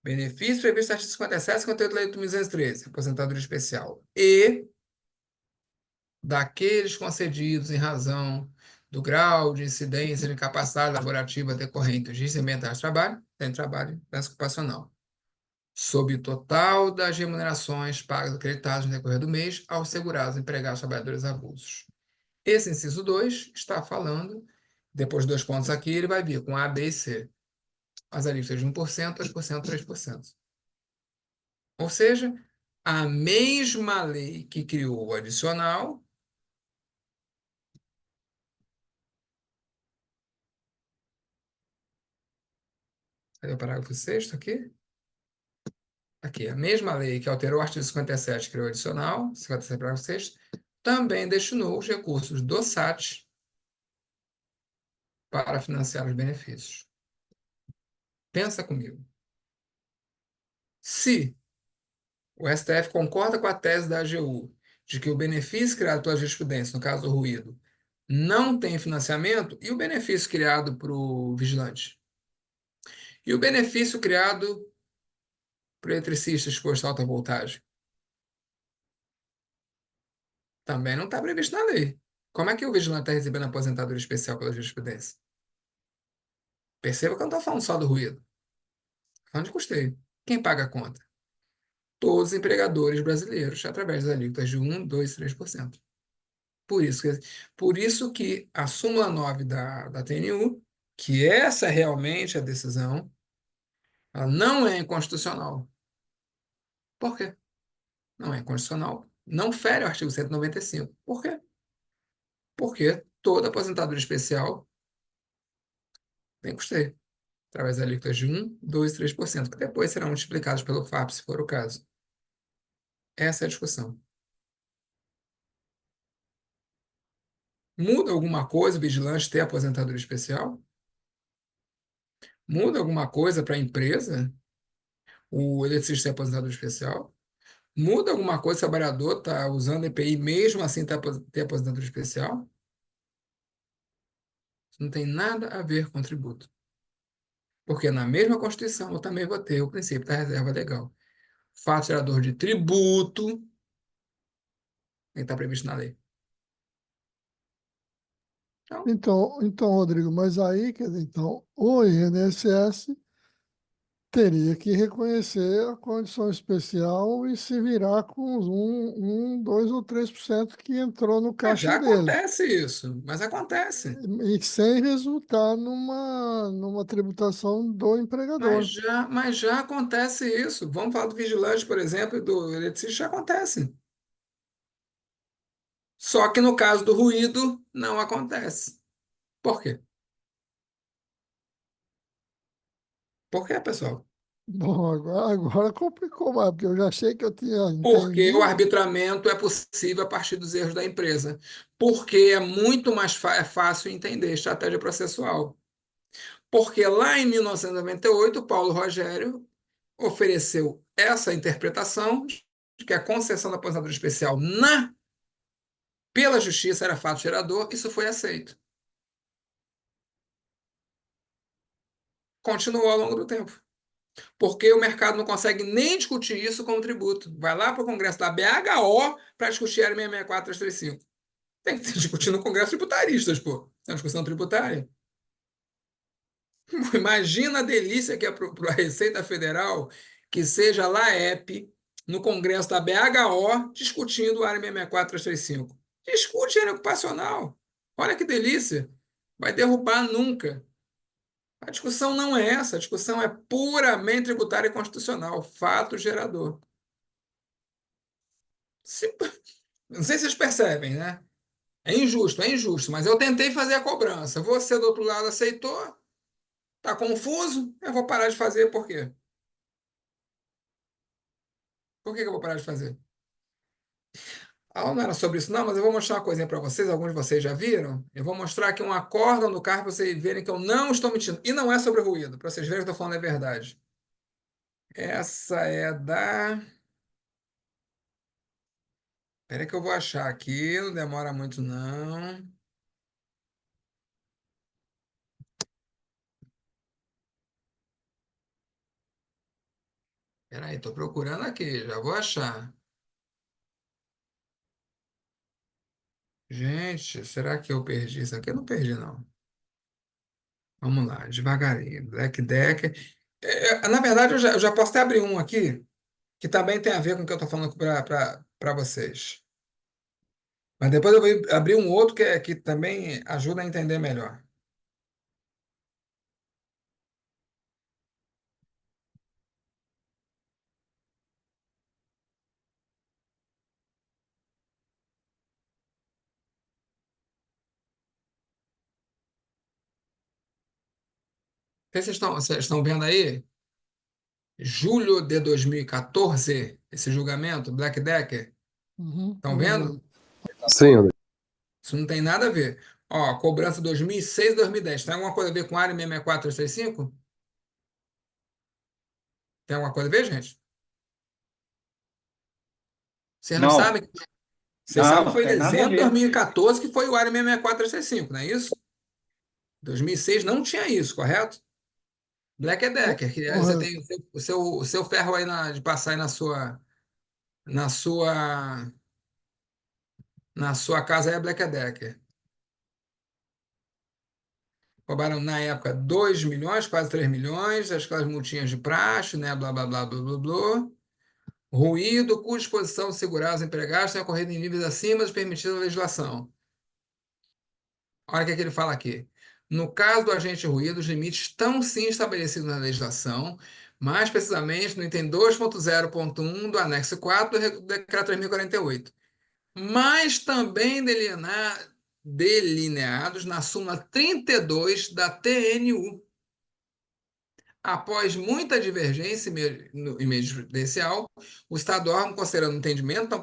benefício previsto no artigo 57 e 58 da Lei 8.213, aposentadoria especial, e daqueles concedidos em razão do grau de incidência de incapacidade laborativa decorrente de desempenho de trabalho, tem trabalho ocupacional, sob o total das remunerações pagas acreditadas no decorrer do mês aos segurados, empregados, trabalhadores avulsos. Esse inciso 2 está falando, depois de dois pontos aqui, ele vai vir com A, B e C. As alíquotas de 1%, 2%, 3%. Ou seja, a mesma lei que criou o adicional, cadê o parágrafo 6º aqui? Aqui, a mesma lei que alterou o artigo 57, criou o adicional, 57, parágrafo 6º, também destinou os recursos do SAT para financiar os benefícios. Pensa comigo. Se o STF concorda com a tese da AGU de que o benefício criado pela jurisprudência, no caso do ruído, não tem financiamento, e o benefício criado para o vigilante? E o benefício criado para o eletricista exposto a alta voltagem? Também não está previsto na lei. Como é que o vigilante está recebendo aposentadoria especial pela jurisprudência? Perceba que eu não estou falando só do ruído. Estou falando de custeio. Quem paga a conta? Todos os empregadores brasileiros, através das alíquotas de 1, 2, 3%. Por isso que, por isso que a súmula 9 da TNU, que essa é realmente a decisão, ela não é inconstitucional. Por quê? Não é inconstitucional. Não fere o artigo 195. Por quê? Porque toda aposentadoria especial tem custeio, através das alíquotas de 1, 2 e 3%, que depois serão multiplicados pelo FAP, se for o caso. Essa é a discussão. Muda alguma coisa o vigilante ter aposentadoria especial? Muda alguma coisa para a empresa o eletricista ter aposentadoria especial? Muda alguma coisa se o trabalhador está usando EPI mesmo assim ter aposentadoria especial? Isso não tem nada a ver com tributo. Porque na mesma Constituição eu também vou ter o princípio da reserva legal. Fato gerador de tributo tem que estar previsto na lei. Então, Então, Rodrigo, mas aí, quer dizer, então, o INSS teria que reconhecer a condição especial e se virar com os 2 ou 3% que entrou no mas caixa já dele. acontece isso, mas acontece. E sem resultar numa tributação do empregador. Mas já acontece isso. Vamos falar do vigilante, por exemplo, e do eletricista, já acontece. Só que no caso do ruído, não acontece. Por quê? Por quê, pessoal? Bom, agora complicou mais, porque eu já achei que eu tinha Porque o entendido. arbitramento é possível a partir dos erros da empresa. Porque é muito mais fácil entender estratégia processual. Porque lá em 1998, o Paulo Rogério ofereceu essa interpretação de que a concessão da aposentadoria especial pela justiça era fato gerador, isso foi aceito. Continuou ao longo do tempo. porque o mercado não consegue nem discutir isso como tributo. Vai lá para o Congresso da BHO para discutir a 664-335. Tem que discutir no Congresso Tributaristas, pô. É uma discussão tributária. Imagina a delícia que é para a Receita Federal que seja a LAEP no Congresso da BHO discutindo o Área 664-335. Discute área ocupacional. Olha que delícia. Vai derrubar nunca. A discussão não é essa, a discussão é puramente tributária e constitucional, fato gerador. Se- Não sei se vocês percebem, né? É injusto, mas eu tentei fazer a cobrança. Você do outro lado aceitou? Tá confuso? Eu vou parar de fazer, por quê? Por que que eu vou parar de fazer? Ah, não era sobre isso, não, mas eu vou mostrar uma coisinha para vocês, alguns de vocês já viram. Eu vou mostrar aqui um acórdão do carro para vocês verem que eu não estou mentindo. E não é sobre ruído, para vocês verem que eu estou falando a verdade. Essa é da. Espera que eu vou achar aqui, não demora muito não. Espera aí, estou procurando aqui, já vou achar. Gente, será que eu perdi isso aqui? Eu não perdi, não. Vamos lá, devagarinho. Black Decker. Na verdade, eu já posso até abrir um aqui, que também tem a ver com o que eu estou falando para vocês. Mas depois eu vou abrir um outro que também ajuda a entender melhor. Vocês estão vendo aí? Julho de 2014, esse julgamento, Black Decker. Uhum, Estão tô vendo? vendo. Sim, André. Isso não tem nada a ver. Ó, cobrança 2006 e 2010. Tem alguma coisa a ver com a área 66365? Tem alguma coisa a ver, gente? Vocês não Não, sabem? Vocês sabem que não, foi em tem nada a dezembro de ver. 2014 que foi o área 66465, não é isso? 2006 não tinha isso, correto? Black Decker, que aí você tem Correto. o seu ferro aí de passar aí na sua, na sua casa aí é Black Decker. Roubaram na época 2 milhões, quase 3 milhões, aquelas multinhas de praxe, né? Blá, blá, blá, blá, blá, blá. Ruído, cuja exposição de segurar os empregados tem ocorrido em níveis acima dos permitidos na legislação. Olha o que é que ele fala aqui. No caso do agente ruído, os limites estão sim estabelecidos na legislação, mais precisamente no item 2.0.1 do anexo 4 do Decreto 3048, mas também delineados na súmula 32 da TNU. Após muita divergência em meio judicial, o Estado órgão, considerando o entendimento tão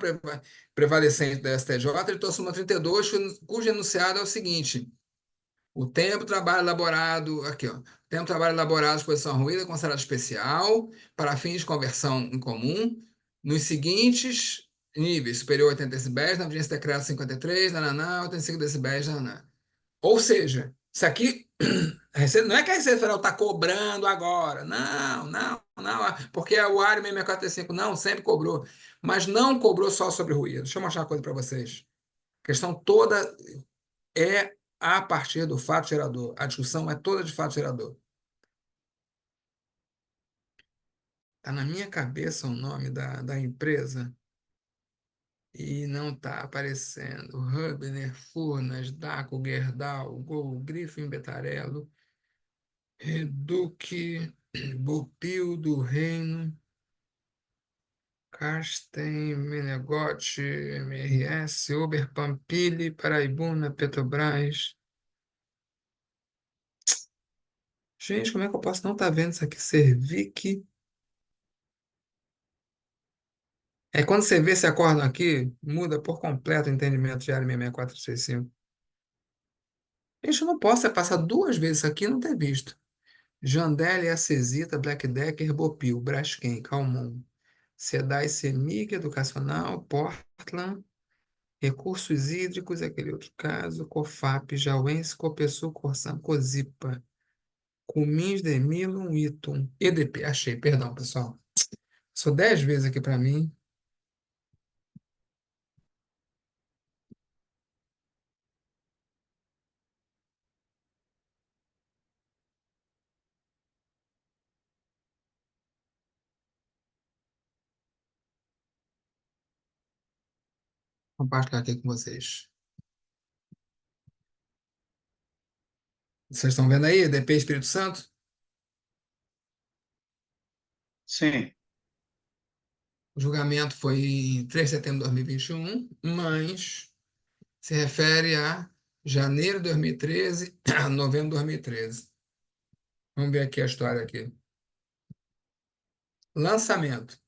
prevalecente da STJ, editou a súmula 32, cujo enunciado é o seguinte: o tempo de trabalho elaborado, aqui, ó, tempo de trabalho elaborado, exposição ruída, é considerado especial, para fins de conversão em comum, nos seguintes níveis: superior a 80 decibéis, na audiência decreto 53, nananá, 85 decibéis, nananá. Ou seja, isso aqui não é que a Receita Federal está cobrando agora. Não, não, não. Porque é o área 645, não, sempre cobrou. Mas não cobrou só sobre ruído. Deixa eu mostrar uma coisa para vocês. A questão toda é a partir do fato gerador. A discussão é toda de fato gerador. Está na minha cabeça o nome da empresa e não está aparecendo. Hubner, Furnas, Daco, Gerdau, Gol, Griffin, Betarello, Reduc, Bupil do Reino, Karsten, Menegote, MRS, Uber, Pampili, Paraibuna, Petrobras. Gente, como é que eu posso não estar vendo isso aqui? Servic. É quando você vê esse acórdão aqui, muda por completo o entendimento de área 66465. Gente, eu não posso passar duas vezes isso aqui e não ter visto. Jandela, Acesita, Black Decker, Bopil, Braskem, Calmon, Sedai, Semic, Educacional, Portland, Recursos Hídricos, aquele outro caso, COFAP, Jauense, Copesul, Corsan, Cosipa, Cumins, Demilum, Itum, EDP. Achei, perdão, pessoal. Sou 10 vezes aqui para mim. Vou compartilhar aqui com vocês. Vocês estão vendo aí? EDP Espírito Santo? Sim. O julgamento foi em 3 de setembro de 2021, mas se refere a janeiro de 2013 a novembro de 2013. Vamos ver aqui a história aqui. Lançamento.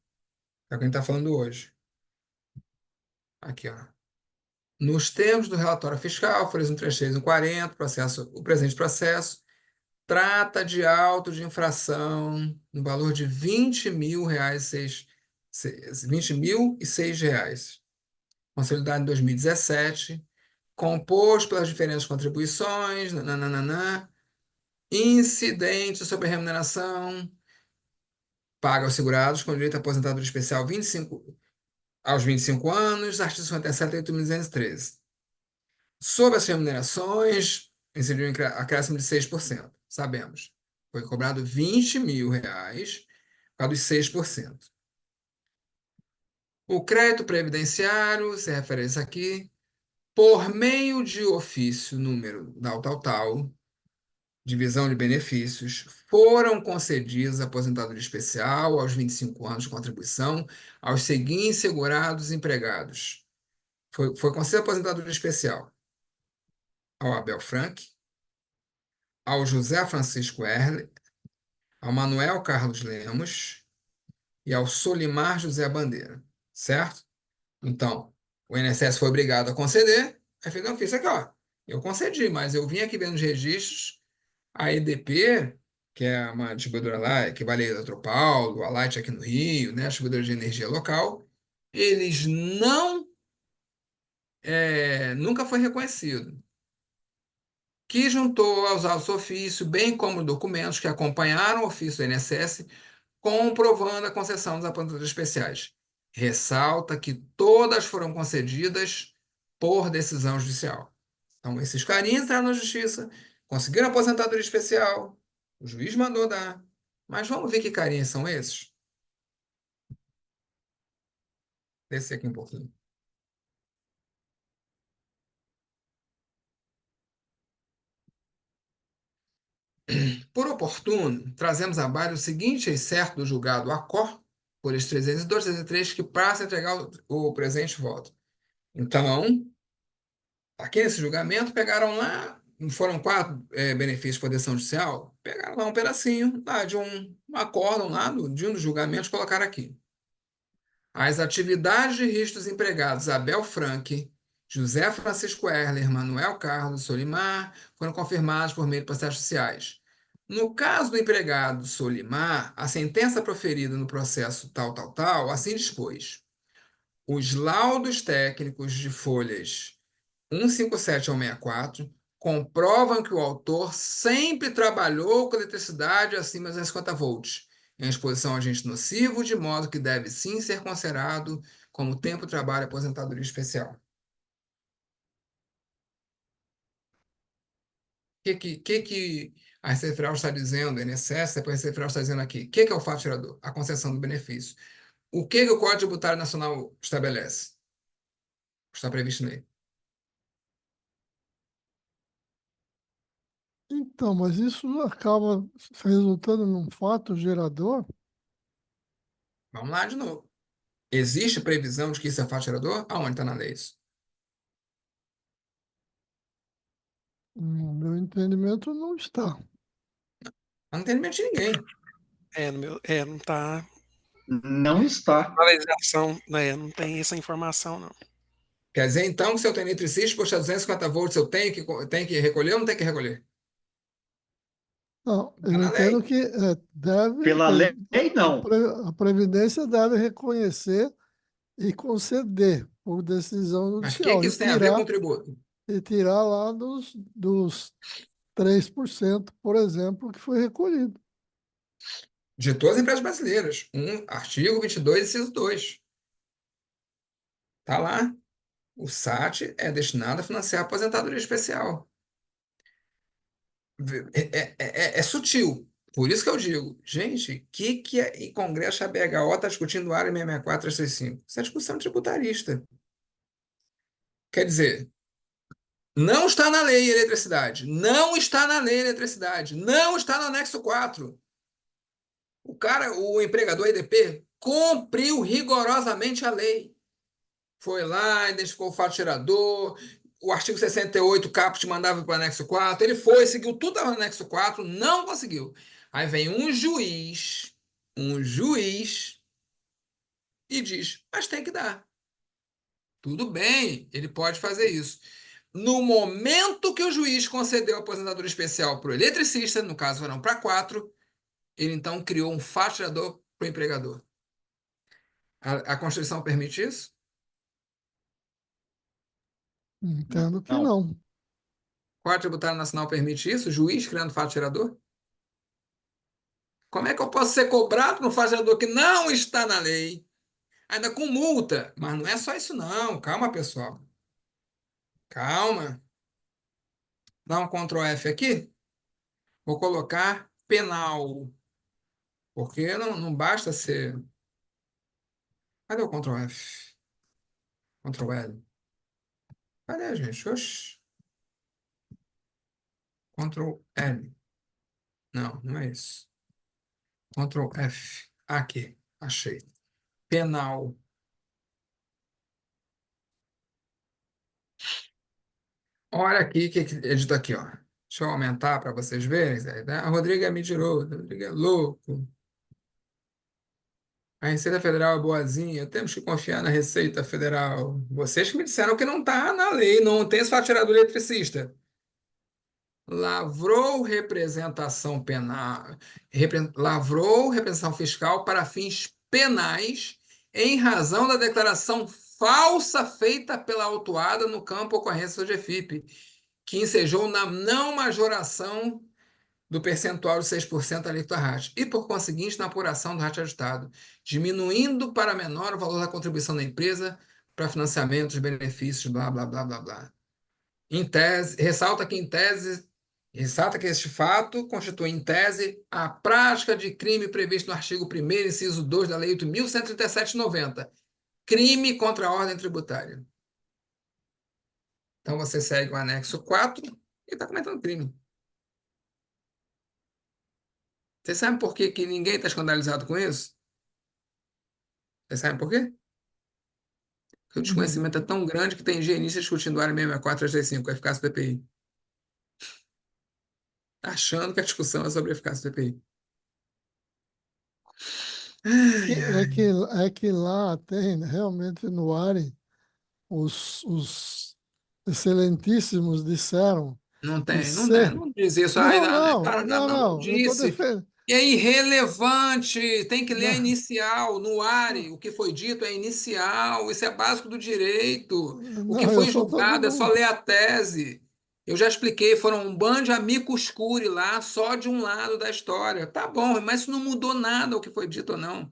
É o que a gente está falando hoje. Aqui, ó. Nos termos do relatório fiscal, folhas 133 e 140, o presente processo trata de auto de infração no valor de R$ 20.000, 20.006, consolidado em 2017, composto pelas diferentes contribuições, nananana, incidente sobre remuneração paga aos segurados com direito à aposentadoria especial 25, aos 25 anos, artigo 57, 8.213. Sobre as remunerações, incidiu um acréscimo de 6%. Sabemos. Foi cobrado R$ 20.000 por causa dos 6%. O crédito previdenciário, se refere a isso aqui, por meio de ofício número tal, divisão de benefícios, foram concedidos aposentadoria especial aos 25 anos de contribuição aos seguintes segurados empregados. Foi concedida aposentadoria especial ao Abel Frank, ao José Francisco Erle, ao Manuel Carlos Lemos e ao Solimar José Bandeira, certo? Então, o INSS foi obrigado a conceder, aí fez, não, fiz aqui, ó, eu concedi, mas eu vim aqui vendo os registros, a EDP, que é uma distribuidora lá, que vale a Eletropaulo, a Light aqui no Rio, né, a distribuidora de energia local, eles nunca foi reconhecido. Que juntou aos autos ofício, bem como documentos que acompanharam o ofício do INSS, comprovando a concessão das aposentadorias especiais. Ressalta que todas foram concedidas por decisão judicial. Então, esses carinhas entraram na justiça, conseguiram aposentadoria especial, o juiz mandou dar. Mas vamos ver que carinhas são esses? Descer aqui um pouquinho. Por oportuno, trazemos a baile o seguinte excerto do julgado ACOR, por esses 302, 303, que passa a entregar o presente voto. Então, aqui nesse julgamento, pegaram lá, foram quatro benefícios por decisão judicial, pegaram lá um pedacinho lá de um acórdão lá de um dos julgamentos, colocaram aqui. As atividades de risco dos empregados Abel Frank, José Francisco Erler, Manuel Carlos Solimar foram confirmadas por meio de processos judiciais. No caso do empregado Solimar, a sentença proferida no processo tal, assim dispôs. Os laudos técnicos de folhas 157 ao 64 comprovam que o autor sempre trabalhou com eletricidade acima de 50 volts, em exposição a agente nocivo, de modo que deve sim ser considerado como tempo de trabalho e aposentadoria especial. O que a Receita Federal está dizendo, a INSS, depois a Receita Federal está dizendo aqui? O que é o fato gerador? A concessão do benefício. O que o Código Tributário Nacional estabelece? Está previsto nele. Então, mas isso acaba resultando num fato gerador? Vamos lá de novo. Existe previsão de que isso é fato gerador? Aonde está na lei isso? No meu entendimento, não está. Não tem limite de ninguém. Não tá. Não está. A legislação, né, não tem essa informação, não. Quer dizer, então, que se eu tenho eletricista, poxa, 250 volts, eu tenho que recolher ou não tenho que recolher? Não, Está eu na lei. entendo que Pela lei, não. a Previdência deve reconhecer e conceder por decisão Mas o que judicial que isso tem a ver com o tributo? e tirar lá dos 3%, por exemplo, que foi recolhido. De todas as empresas brasileiras. Artigo 22, inciso 2. Está lá. O SAT é destinado a financiar a aposentadoria especial. É sutil. Por isso que eu digo, gente, o que o Congresso a BHO está discutindo área 66365? Isso é discussão tributarista. Quer dizer, não está na lei eletricidade, não está na lei eletricidade, não está no anexo 4. O empregador EDP cumpriu rigorosamente a lei. Foi lá, identificou o fato gerador, o artigo 68, o caput mandava para o anexo 4, ele foi, seguiu tudo no anexo 4, não conseguiu. Aí vem um juiz, e diz, mas tem que dar. Tudo bem, ele pode fazer isso. No momento que o juiz concedeu a aposentadoria especial para o eletricista, no caso foram para 4, ele então criou um fato gerador para o empregador. A Constituição permite isso? Entendo que Não. não. O Código Tributário Nacional permite isso? O juiz criando fato gerador? Como é que eu posso ser cobrado por um fato gerador que não está na lei? Ainda com multa. Mas não é só isso, não. Calma, pessoal. Calma. Dá um Ctrl F aqui. Vou colocar penal. Porque não basta ser. Cadê o Ctrl F? Ctrl L. Cadê, gente? Oxi. Ctrl L. Não, não é isso. Ctrl F. Aqui. Achei. Penal. Olha aqui o que ele dito aqui, ó. Deixa eu aumentar para vocês verem. Zé, né? A Rodrigo é mentiroso, a Rodrigo é louco. A Receita Federal é boazinha, temos que confiar na Receita Federal. Vocês que me disseram que não está na lei, não tem esse fatirador eletricista. Lavrou representação penal, lavrou representação fiscal para fins penais em razão da declaração falsa feita pela autuada no campo ocorrência do GFIP, que ensejou na não majoração do percentual de 6% da alíquota RAT e, por conseguinte, na apuração do RAT ajustado, diminuindo para menor o valor da contribuição da empresa para financiamento dos benefícios, blá, blá, blá, blá, blá. Em tese, ressalta que este fato constitui, em tese, a prática de crime previsto no artigo 1º, inciso 2 da Lei 8.137/90, crime contra a ordem tributária. Então, você segue o anexo 4 e está cometendo crime. Você sabe por que ninguém está escandalizado com isso? Você sabe por quê? Porque o desconhecimento é tão grande que tem higienistas discutindo área 66365, a eficácia do EPI. Achando que a discussão é sobre a eficácia do EPI. Ai, É que, ai. é que lá tem realmente no ARE, os excelentíssimos disseram Não que tem, não, C. não diz isso. Ai, Não, não, cara, não, não não. Eu estou disse. defendendo. É irrelevante. Tem que ler a Não, inicial. No ARE, o que foi dito é inicial. Isso é básico do direito. O que não, eu foi só estou julgado é só dando. ler a tese. Eu já expliquei, foram um bando de amicus curiae lá, só de um lado da história. Tá bom, mas isso não mudou nada o que foi dito ou não.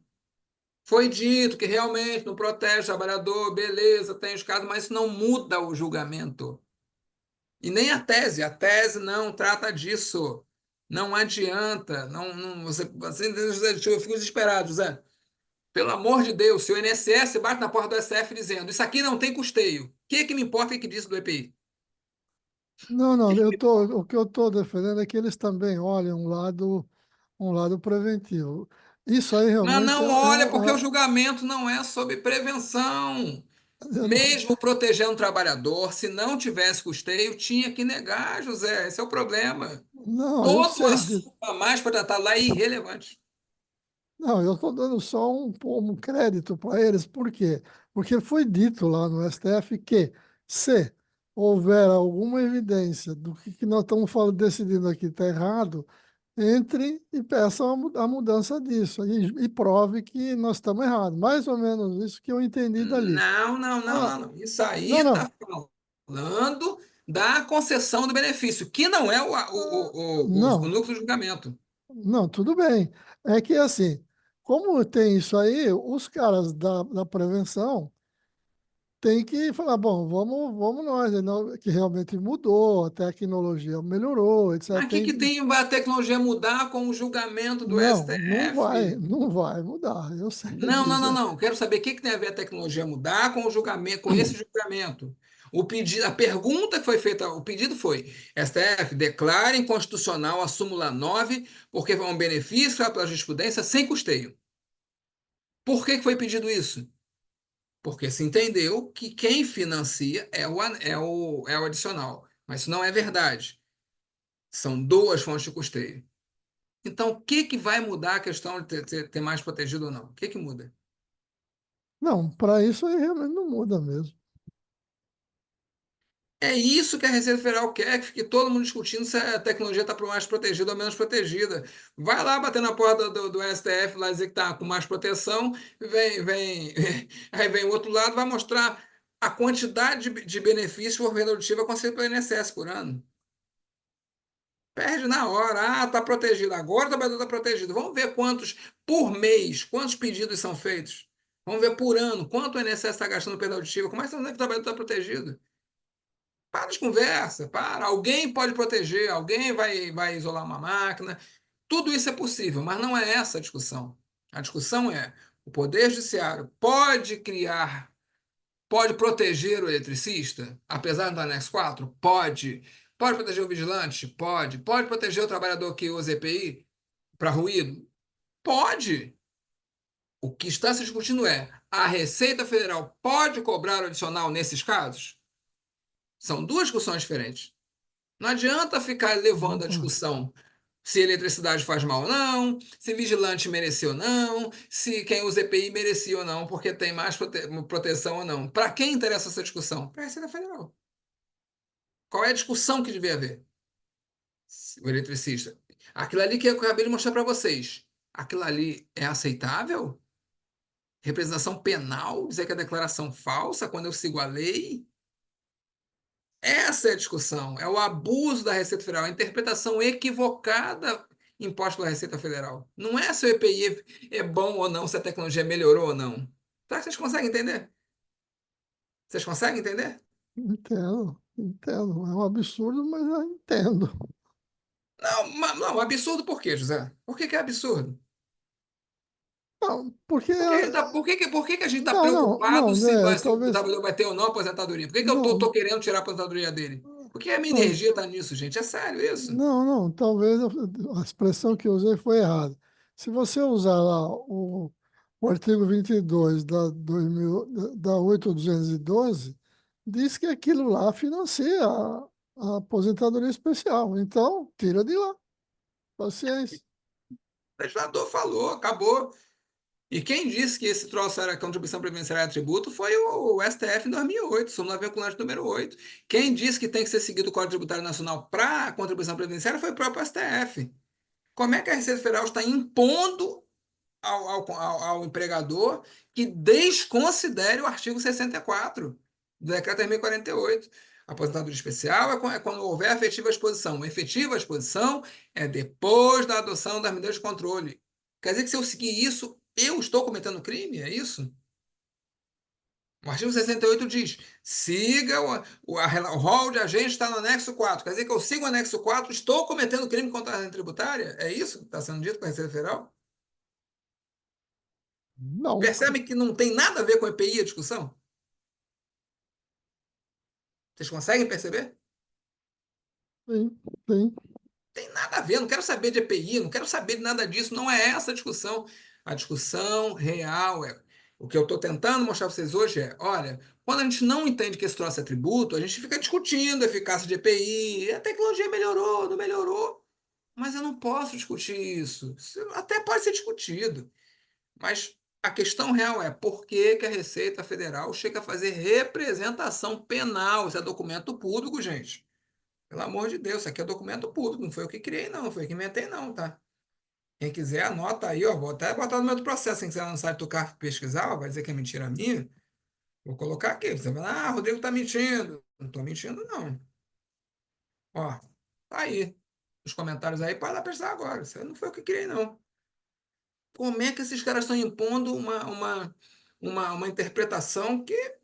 Foi dito que realmente não protege o trabalhador, beleza, tem os casos, mas isso não muda o julgamento. E nem a tese não trata disso. Não adianta. Eu fico desesperado, José. Pelo amor de Deus, se o INSS bate na porta do SF dizendo isso aqui não tem custeio, o que me importa o que diz do EPI? Não, Que não, que me importa? o que eu estou defendendo é que eles também olham um lado preventivo. Isso aí Mas realmente não olha, porque o julgamento não é sobre prevenção. eu não, Mesmo protegendo o trabalhador, se não tivesse custeio, tinha que negar, José. Esse é o problema. não, eu Todo sei disso. assunto a mais para tratar lá é irrelevante. Não, eu estou dando só um crédito para eles. Por quê? Porque foi dito lá no STF que se houver alguma evidência do que nós estamos falando, decidindo aqui está errado, entre e peça a mudança disso e prove que nós estamos errados. Mais ou menos isso que eu entendi dali. Não, não, não, Ah, não, não. Isso aí não, está não. falando da concessão do benefício, que não é o Não, núcleo do julgamento. não, tudo bem. É que assim, como tem isso aí, os caras da prevenção têm que falar, bom, vamos nós, né, que realmente mudou, a tecnologia melhorou, etc. Mas o que, que tem a tecnologia mudar com o julgamento do Não, STF? não vai mudar, eu sei Não, não, disso. não, não. Quero saber o que, que tem a ver a tecnologia mudar com o julgamento, com esse julgamento. O pedido, a pergunta que foi feita, o pedido foi: STF, declare inconstitucional a súmula 9 porque é um benefício pela jurisprudência sem custeio. Por que que foi pedido isso? Porque se entendeu que quem financia é o adicional. Mas isso não é verdade. São duas fontes de custeio. Então, o que, que vai mudar a questão de ter mais protegido ou não? O que, que muda? Não, para isso aí realmente não muda mesmo. É isso que a Receita Federal quer, que fique todo mundo discutindo se a tecnologia está mais protegida ou menos protegida. Vai lá bater na porta do STF, lá dizer que está com mais proteção, aí vem o outro lado, vai mostrar a quantidade de benefícios por venda auditiva concedido pelo INSS por ano. Perde na hora. Ah, está protegido. Agora o trabalhador está protegido. Vamos ver quantos por mês, quantos pedidos são feitos. Vamos ver por ano, quanto o INSS está gastando perda auditiva. Como é que você não que o trabalhador está protegido? Para de conversa, para. Alguém pode proteger, alguém vai isolar uma máquina. Tudo isso é possível, mas não é essa a discussão. A discussão é: o Poder Judiciário pode proteger o eletricista, apesar do anexo 4? Pode. Pode proteger o vigilante? Pode. Pode proteger o trabalhador que usa EPI para ruído? Pode. O que está se discutindo é: a Receita Federal pode cobrar o adicional nesses casos? São duas discussões diferentes. Não adianta ficar levando a Opa. discussão se eletricidade faz mal ou não, se vigilante merecia ou não, se quem usa EPI merecia ou não, porque tem mais proteção ou não. Para quem interessa essa discussão? Para a Receita Federal. Qual é a discussão que devia haver? O eletricista. Aquilo ali que eu acabei de mostrar para vocês. Aquilo ali é aceitável? Representação penal? Dizer que é declaração falsa quando eu sigo a lei? Essa é a discussão, é o abuso da Receita Federal, a interpretação equivocada imposta pela Receita Federal. Não é se o EPI é bom ou não, se a tecnologia melhorou ou não. Será que vocês conseguem entender? Vocês conseguem entender? Entendo, entendo. É um absurdo, mas eu entendo. Não, não, absurdo por quê, José? Por que que é absurdo? Não, porque. Por que que a gente está Não, preocupado né? se o Talvez. trabalhador vai ter ou não aposentadoria? Por que que eu Não, tô querendo tirar a aposentadoria dele? Por que a minha não, energia está nisso, gente? É sério isso? talvez a expressão que eu usei foi errada. Se você usar lá o artigo 22 da 8.212, diz que aquilo lá financia a aposentadoria especial. Então, tira de lá. Paciência. O legislador falou, acabou. E quem disse que esse troço era contribuição previdenciária e tributo foi o STF em 2008, súmula vinculante número 8. Quem disse que tem que ser seguido o Código Tributário Nacional para a contribuição previdenciária foi o próprio STF. Como é que a Receita Federal está impondo ao empregador que desconsidere o artigo 64 do Decreto 3048? Aposentadoria especial é quando houver efetiva exposição. Efetiva exposição é depois da adoção das medidas de controle. Quer dizer que se eu seguir isso, eu estou cometendo crime? É isso? O artigo 68 diz: siga o rol de agente está no anexo 4. Quer dizer que eu sigo o anexo 4, estou cometendo crime contra a lei tributária? É isso que está sendo dito com a Receita Federal? Não. Percebe que não tem nada a ver com a EPI a discussão? Vocês conseguem perceber? Sim, sim. Tem nada a ver, não quero saber de EPI, não quero saber de nada disso, não é essa a discussão. A discussão real é. O que eu estou tentando mostrar para vocês hoje é: olha, quando a gente não entende que esse troço é tributo, a gente fica discutindo a eficácia de EPI, a tecnologia melhorou, não melhorou. Mas eu não posso discutir isso. Isso até pode ser discutido. Mas a questão real é por que que a Receita Federal chega a fazer representação penal? Isso é documento público, gente. Pelo amor de Deus, isso aqui é documento público, não foi eu que criei, não, foi eu que inventei, não, tá? Quem quiser, anota aí, ó, vou até botar no meu processo, quem quiser lançar e tocar, pesquisar, ó, vai dizer que é mentira minha, vou colocar aqui, você vai falar, Rodrigo tá mentindo. Não tô mentindo, não. Ó, tá aí. Os comentários aí, para lá prestar agora. Isso aí não foi o que eu criei, não. Como é que esses caras estão impondo uma interpretação que.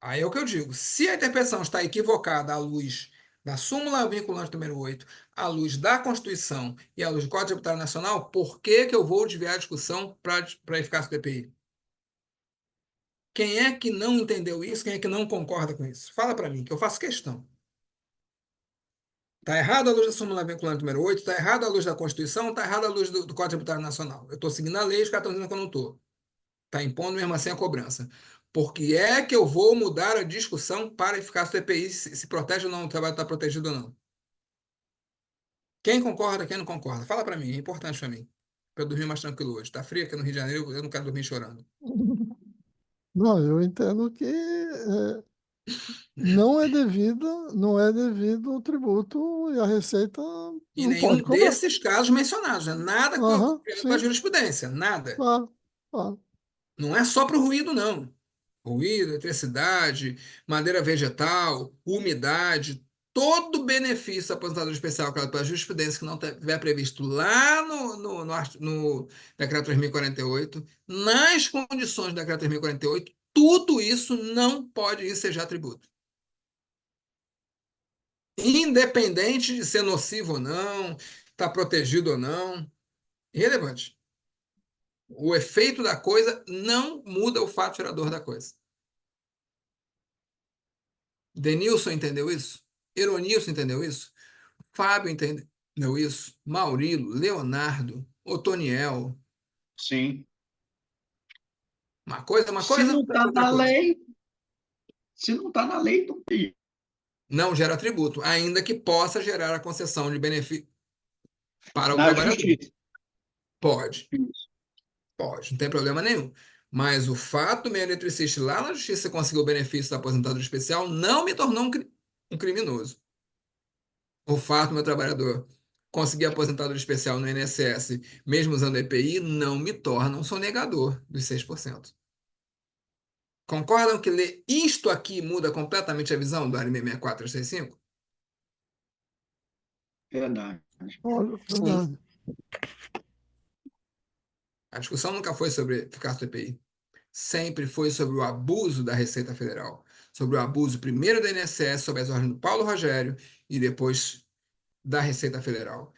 Aí é o que eu digo. Se a interpretação está equivocada à luz da súmula vinculante número 8, à luz da Constituição e à luz do Código Tributário Nacional, por que que eu vou desviar a discussão para a eficácia do EPI? Quem é que não entendeu isso? Quem é que não concorda com isso? Fala para mim, que eu faço questão. Está errado à luz da súmula vinculante número 8, está errado à luz da Constituição, está errado à luz do Código Tributário Nacional. Eu estou seguindo a lei, os caras estão dizendo que eu não estou. Está impondo mesmo assim a cobrança. Por que é que eu vou mudar a discussão para a eficácia do EPI, se protege ou não, o trabalho está protegido ou não? Quem concorda, quem não concorda? Fala para mim, é importante para mim. Para eu dormir mais tranquilo hoje. Está frio aqui no Rio de Janeiro, eu não quero dormir chorando. Não, eu entendo que não é devido o tributo e a Receita E não pode nenhum cobrar. desses casos mencionados, né? Nada Aham, com a sim, jurisprudência, nada. claro, claro. Não é só para o ruído, não. Ruído, eletricidade, madeira vegetal, umidade, todo benefício da aposentadoria especial criado pela jurisprudência que não estiver previsto lá no Decreto 3048, nas condições do Decreto 3048, tudo isso não pode ir ser tributo. Independente de ser nocivo ou não, está protegido ou não, irrelevante. O efeito da coisa não muda o fato gerador da coisa. Denilson entendeu isso? Eronilson entendeu isso? Fábio entendeu isso? Maurilo, Leonardo, Otoniel. Sim. Uma Se coisa, não está outra na coisa. lei, se não está na lei, não tem. Não gera tributo, ainda que possa gerar a concessão de benefício para o Na trabalhador. justiça. Pode, pode, não tem problema nenhum. Mas o fato do meu eletricista ir lá na justiça conseguir o benefício da aposentadoria especial não me tornou um criminoso. O fato do meu trabalhador conseguir aposentadoria especial no INSS, mesmo usando EPI, não me torna um sonegador dos 6%. Concordam que ler isto aqui muda completamente a visão do anime 64365? Verdade. Olha, Sim. verdade. A discussão nunca foi sobre eficácia do EPI. Sempre foi sobre o abuso da Receita Federal. Sobre o abuso primeiro do INSS, sob as ordens do Paulo Rogério, e depois da Receita Federal.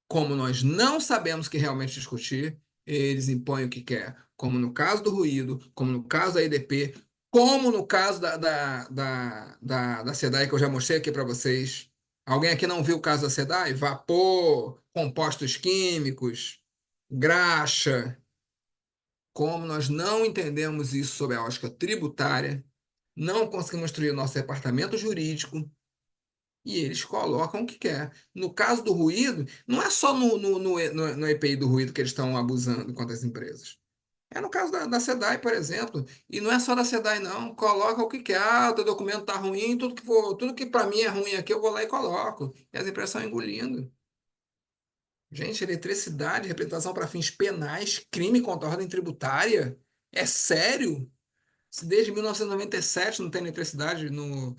Como nós não sabemos o que realmente discutir, eles impõem o que quer, como no caso do ruído, como no caso da EDP, como no caso da SEDAI, que eu já mostrei aqui para vocês. Alguém aqui não viu o caso da SEDAI? Vapor, compostos químicos, graxa. Como nós não entendemos isso sob a ótica tributária, não conseguimos instruir o nosso departamento jurídico, e eles colocam o que quer. No caso do ruído, não é só no EPI do ruído que eles estão abusando contra as empresas. É no caso da SEDAI, por exemplo. E não é só da SEDAI, não. Coloca o que quer. Ah, o teu documento está ruim, tudo que para mim é ruim aqui, eu vou lá e coloco. E as empresas estão engolindo. Gente, eletricidade, representação para fins penais, crime contra a ordem tributária. É sério? Se desde 1997 não tem eletricidade no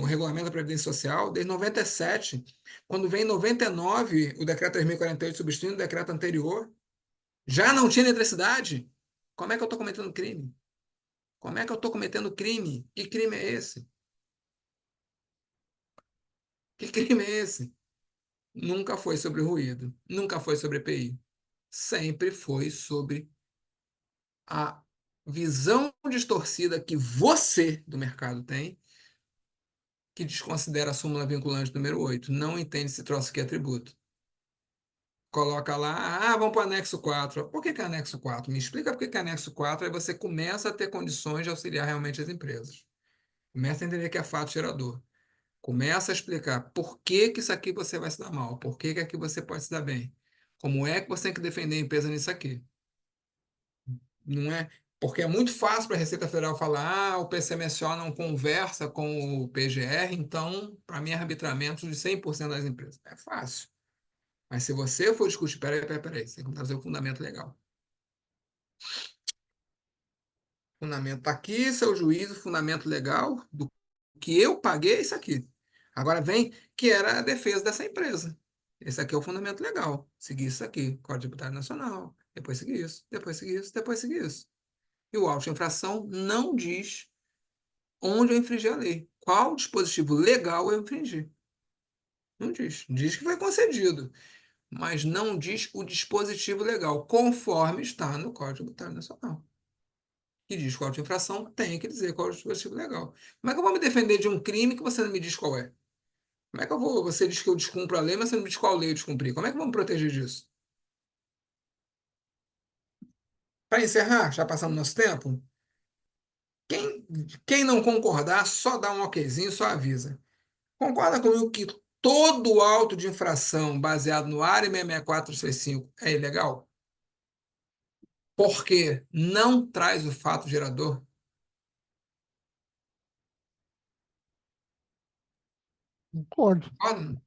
regulamento da Previdência Social, desde 97, quando vem em 99 o decreto 3048 substituindo o decreto anterior, já não tinha eletricidade? Como é que eu estou cometendo crime? Como é que eu estou cometendo crime? Que crime é esse? Que crime é esse? Nunca foi sobre ruído, nunca foi sobre EPI. Sempre foi sobre a visão distorcida que você do mercado tem, que desconsidera a súmula vinculante número 8, não entende esse troço que é tributo. Coloca lá, vamos para o anexo 4. Por que anexo 4? Me explica por que anexo 4, aí você começa a ter condições de auxiliar realmente as empresas. Começa a entender que é fato gerador. Começa a explicar por que que isso aqui você vai se dar mal, por que que aqui você pode se dar bem. Como é que você tem que defender a empresa nisso aqui? Não é? Porque é muito fácil para a Receita Federal falar, o PCMSO não conversa com o PGR, então, para mim, é arbitramento de 100% das empresas. É fácil. Mas se você for discutir, peraí, você tem que trazer o fundamento legal. Fundamento está aqui, seu juízo, fundamento legal do que eu paguei, é isso aqui. Agora vem que era a defesa dessa empresa. Esse aqui é o fundamento legal. Seguir isso aqui, Código Tributário Nacional, depois seguir isso, depois seguir isso, depois seguir isso. E o auto de infração não diz onde eu infringi a lei. Qual dispositivo legal eu infringi. Não diz. Diz que foi concedido, mas não diz o dispositivo legal, conforme está no Código Tributário Nacional. Que diz qual de infração, tem que dizer qual é o dispositivo legal. Como é que eu vou me defender de um crime que você não me diz qual é? Como é que eu vou? Você diz que eu descumpro a lei, mas você não me diz qual lei eu descumpri. Como é que eu vou me proteger disso? Para encerrar, já passamos nosso tempo, quem, quem não concordar, só dá um okzinho, só avisa. Concorda comigo que todo auto de infração baseado no ARE 66465 é ilegal? Porque não traz o fato gerador? Concordo. Concorda?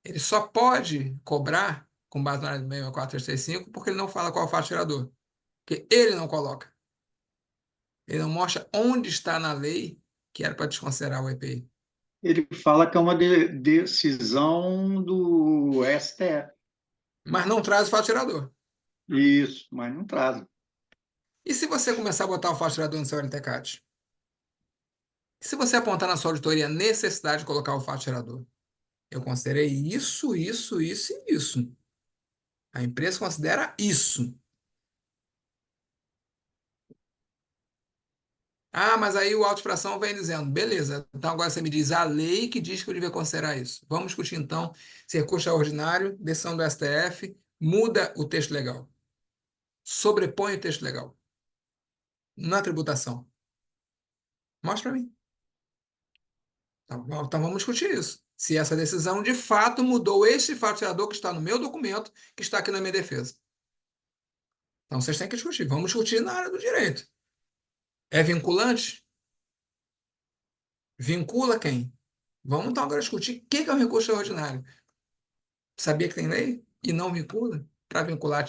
Ele só pode cobrar com base no ARE 66465 porque ele não fala qual é o fato gerador. Porque ele não coloca. Ele não mostra onde está na lei que era para desconsiderar o EPI. Ele fala que é uma decisão do STF. Mas não traz o fato gerador. Isso, mas não traz. E se você começar a botar o fato gerador no seu LTCAT? E se você apontar na sua auditoria a necessidade de colocar o fato gerador? Eu considerei isso, isso, isso e isso. A empresa considera isso. Ah, mas aí o auto-infração vem dizendo, beleza, então agora você me diz a lei que diz que eu devia considerar isso. Vamos discutir então se recurso é ordinário, decisão do STF, muda o texto legal. Sobrepõe o texto legal na tributação. Mostra para mim. Então vamos discutir isso. Se essa decisão de fato mudou este fato gerador que está no meu documento, que está aqui na minha defesa. Então vocês têm que discutir. Vamos discutir na área do direito. É vinculante? Vincula quem? Vamos então agora discutir o que é um recurso extraordinário. Sabia que tem lei e não vincula? Para vincular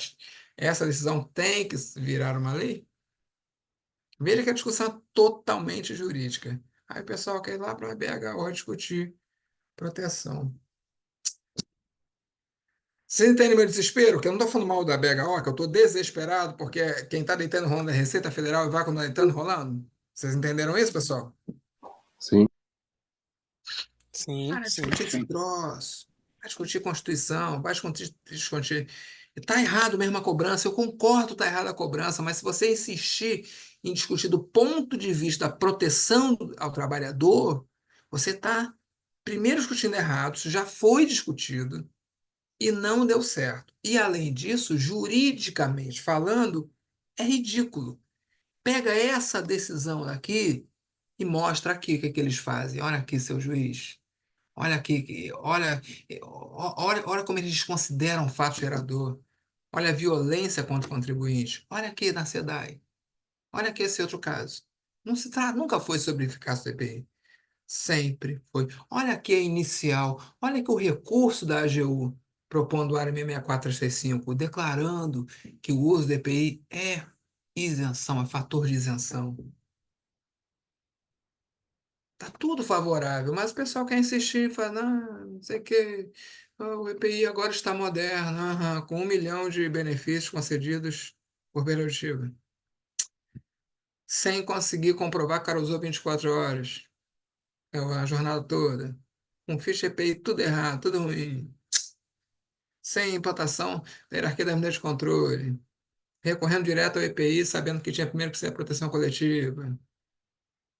essa decisão tem que virar uma lei? Veja que a discussão é totalmente jurídica. Aí o pessoal quer ir lá para a BHO discutir proteção. Vocês entendem meu desespero? Que eu não estou falando mal da BHO, que eu estou desesperado porque quem está deitando rolando é a Receita Federal e vai continuar deitando rolando? Vocês entenderam isso, pessoal? Sim. Sim, Para sim. discutir esse troço. Vai discutir Constituição, vai discutir. Está errado mesmo a cobrança, eu concordo, está errada a cobrança, mas se você insistir em discutir do ponto de vista da proteção ao trabalhador, você está primeiro discutindo errado, isso já foi discutido e não deu certo. E além disso, juridicamente falando, é ridículo. Pega essa decisão daqui e mostra aqui o que, é que eles fazem. Olha aqui, seu juiz. Olha aqui, olha como eles consideram o fato gerador. Olha a violência contra o contribuinte. Olha aqui na SEDAI. Olha aqui esse outro caso. Não se trata, nunca foi sobre eficácia do EPI. Sempre foi. Olha aqui a inicial. Olha aqui o recurso da AGU propondo o área 64365, declarando que o uso do EPI é isenção, é fator de isenção. Tá tudo favorável, mas o pessoal quer insistir, fala, não sei o que, o EPI agora está moderno, com 1 milhão de benefícios concedidos por periodicidade, sem conseguir comprovar que o cara usou 24 horas, a jornada toda, com ficha EPI tudo errado, tudo ruim, sem implantação da hierarquia da unidade de controle, recorrendo direto ao EPI, sabendo que tinha primeiro que ser a proteção coletiva.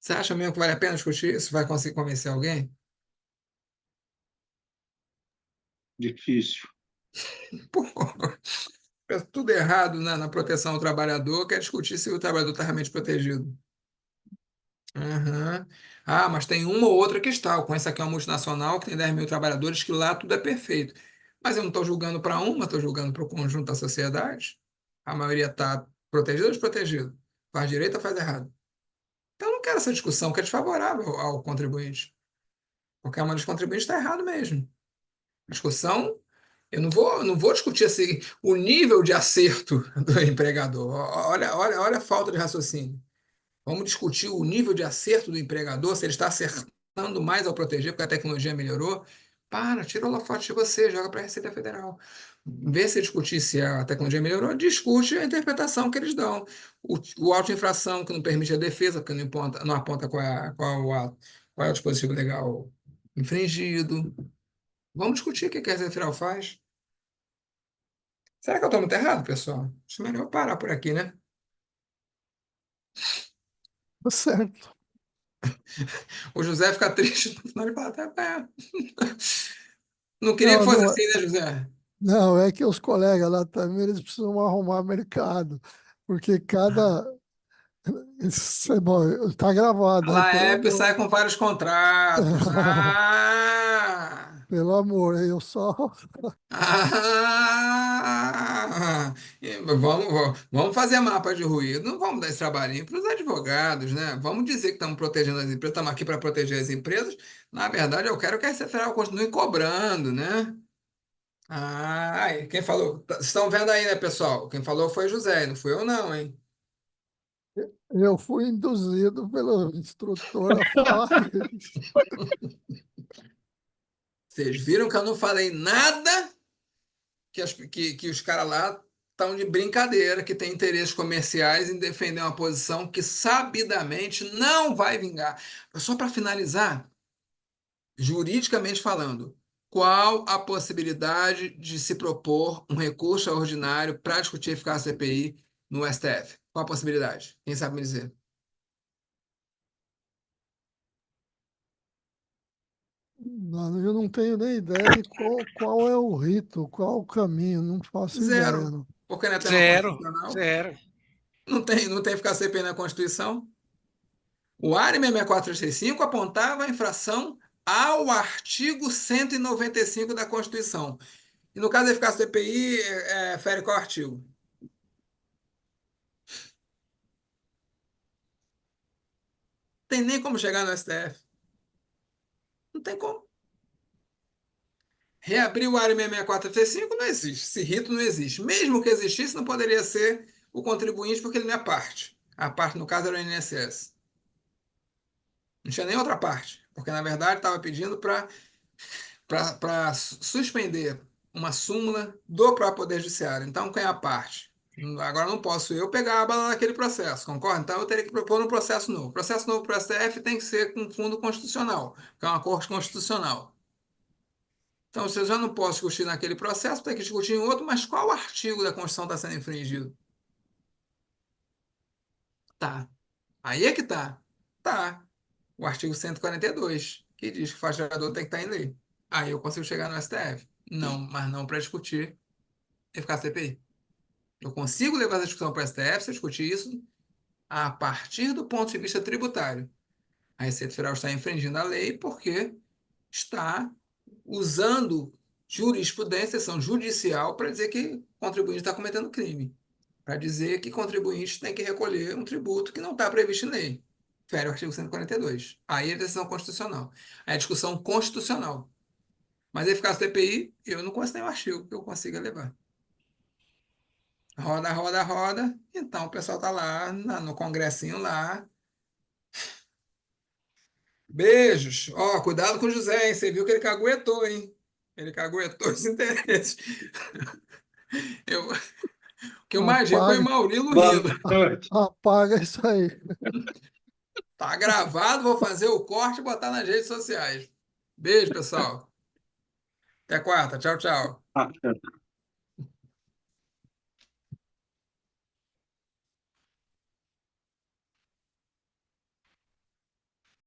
Você acha mesmo que vale a pena discutir isso? Vai conseguir convencer alguém? Difícil. Pô, é tudo errado na proteção ao trabalhador, quer discutir se o trabalhador está realmente protegido. Aham. Ah, mas tem uma ou outra que está. Eu conheço aqui uma multinacional que tem 10 mil trabalhadores, que lá tudo é perfeito. Mas eu não estou julgando para uma, estou julgando para o conjunto da sociedade. A maioria está protegida ou desprotegida? Faz direito ou faz errado? Então eu não quero essa discussão, que é desfavorável ao contribuinte. Porque a maioria dos contribuintes está errado mesmo. A discussão, eu não vou discutir assim, o nível de acerto do empregador. Olha a falta de raciocínio. Vamos discutir o nível de acerto do empregador, se ele está acertando gastando mais ao proteger, porque a tecnologia melhorou. Para, tira o holofote de você, joga para a Receita Federal. Em vez de você discutir se a tecnologia melhorou, discute a interpretação que eles dão. O auto-infração, que não permite a defesa, porque não aponta qual é o dispositivo legal infringido. Vamos discutir o que a Receita Federal faz. Será que eu estou muito errado, pessoal? Acho melhor eu parar por aqui, né? Tá certo. O José fica triste no final e fala, tá, é. Não queria que Não, fosse não, assim, né, José? não, é que os colegas lá também eles precisam arrumar mercado, porque cada. Isso é bom, tá A gravado, hein? Pelo Laep amor. sai com vários contratos. Ah! Pelo amor, eu só. Ah! Vamos fazer mapa de ruído. Não vamos dar esse trabalhinho para os advogados, né? Vamos dizer que estamos protegendo as empresas, estamos aqui para proteger as empresas. Na verdade, eu quero que a Receita Federal continue cobrando, né? Ah, e quem falou? Vocês estão vendo aí, né, pessoal? Quem falou foi José, não fui eu, não, hein? Eu fui induzido pelo instrutor a falar isso. Vocês viram que eu não falei nada que os caras lá estão de brincadeira, que tem interesses comerciais em defender uma posição que sabidamente não vai vingar. Só para finalizar, juridicamente falando, qual a possibilidade de se propor um recurso ordinário para discutir a eficácia da CPI no STF? Qual a possibilidade? Quem sabe me dizer? Não, eu não tenho nem ideia de qual é o rito, qual o caminho, não faço ideia, Zero. não. Porque não é tema Zero, constitucional. zero. Não tem eficácia CPI na Constituição. O ARE 64365 apontava a infração ao artigo 195 da Constituição. E no caso da eficácia do EPI, fere qual artigo? Tem nem como chegar no STF. Não tem como. Reabrir o área 66435 não existe. Esse rito não existe. Mesmo que existisse, não poderia ser o contribuinte, porque ele não é parte. A parte, no caso, era o INSS. Não tinha nem outra parte. Porque, na verdade, estava pedindo para suspender uma súmula do próprio Poder Judiciário. Então, quem é a parte? Agora não posso eu pegar a bala naquele processo, concorda? Então eu teria que propor um processo novo. Processo novo para o STF tem que ser com fundo constitucional, que é uma corte constitucional. Então, se eu já não posso discutir naquele processo, tem que discutir em outro, mas qual artigo da Constituição está sendo infringido? Tá. Aí é que tá. Tá. O artigo 142, que diz que o fatiador tem que estar em lei. Aí eu consigo chegar no STF. Não, mas não para discutir eficácia CPI. Eu consigo levar essa discussão para o STF se eu discutir isso a partir do ponto de vista tributário. A Receita Federal está infringindo a lei porque está usando jurisprudência, ação judicial, para dizer que o contribuinte está cometendo crime. Para dizer que contribuinte tem que recolher um tributo que não está previsto em lei. Fere o artigo 142. Aí é decisão constitucional. Aí é discussão constitucional. Mas a eficácia do TPI, eu não conheço nenhum artigo que eu consiga levar. Roda, roda, roda. Então o pessoal está lá no congressinho lá. Beijos. Ó, cuidado com o José, hein? Você viu que ele caguetou, hein? Ele caguetou os interesses. Eu, o que eu mais ri foi o Apaga, Maurilo Boa rindo. noite. apaga isso aí. Tá gravado, vou fazer o corte e botar nas redes sociais. Beijo, pessoal. Até quarta. Tchau, tchau. Ah,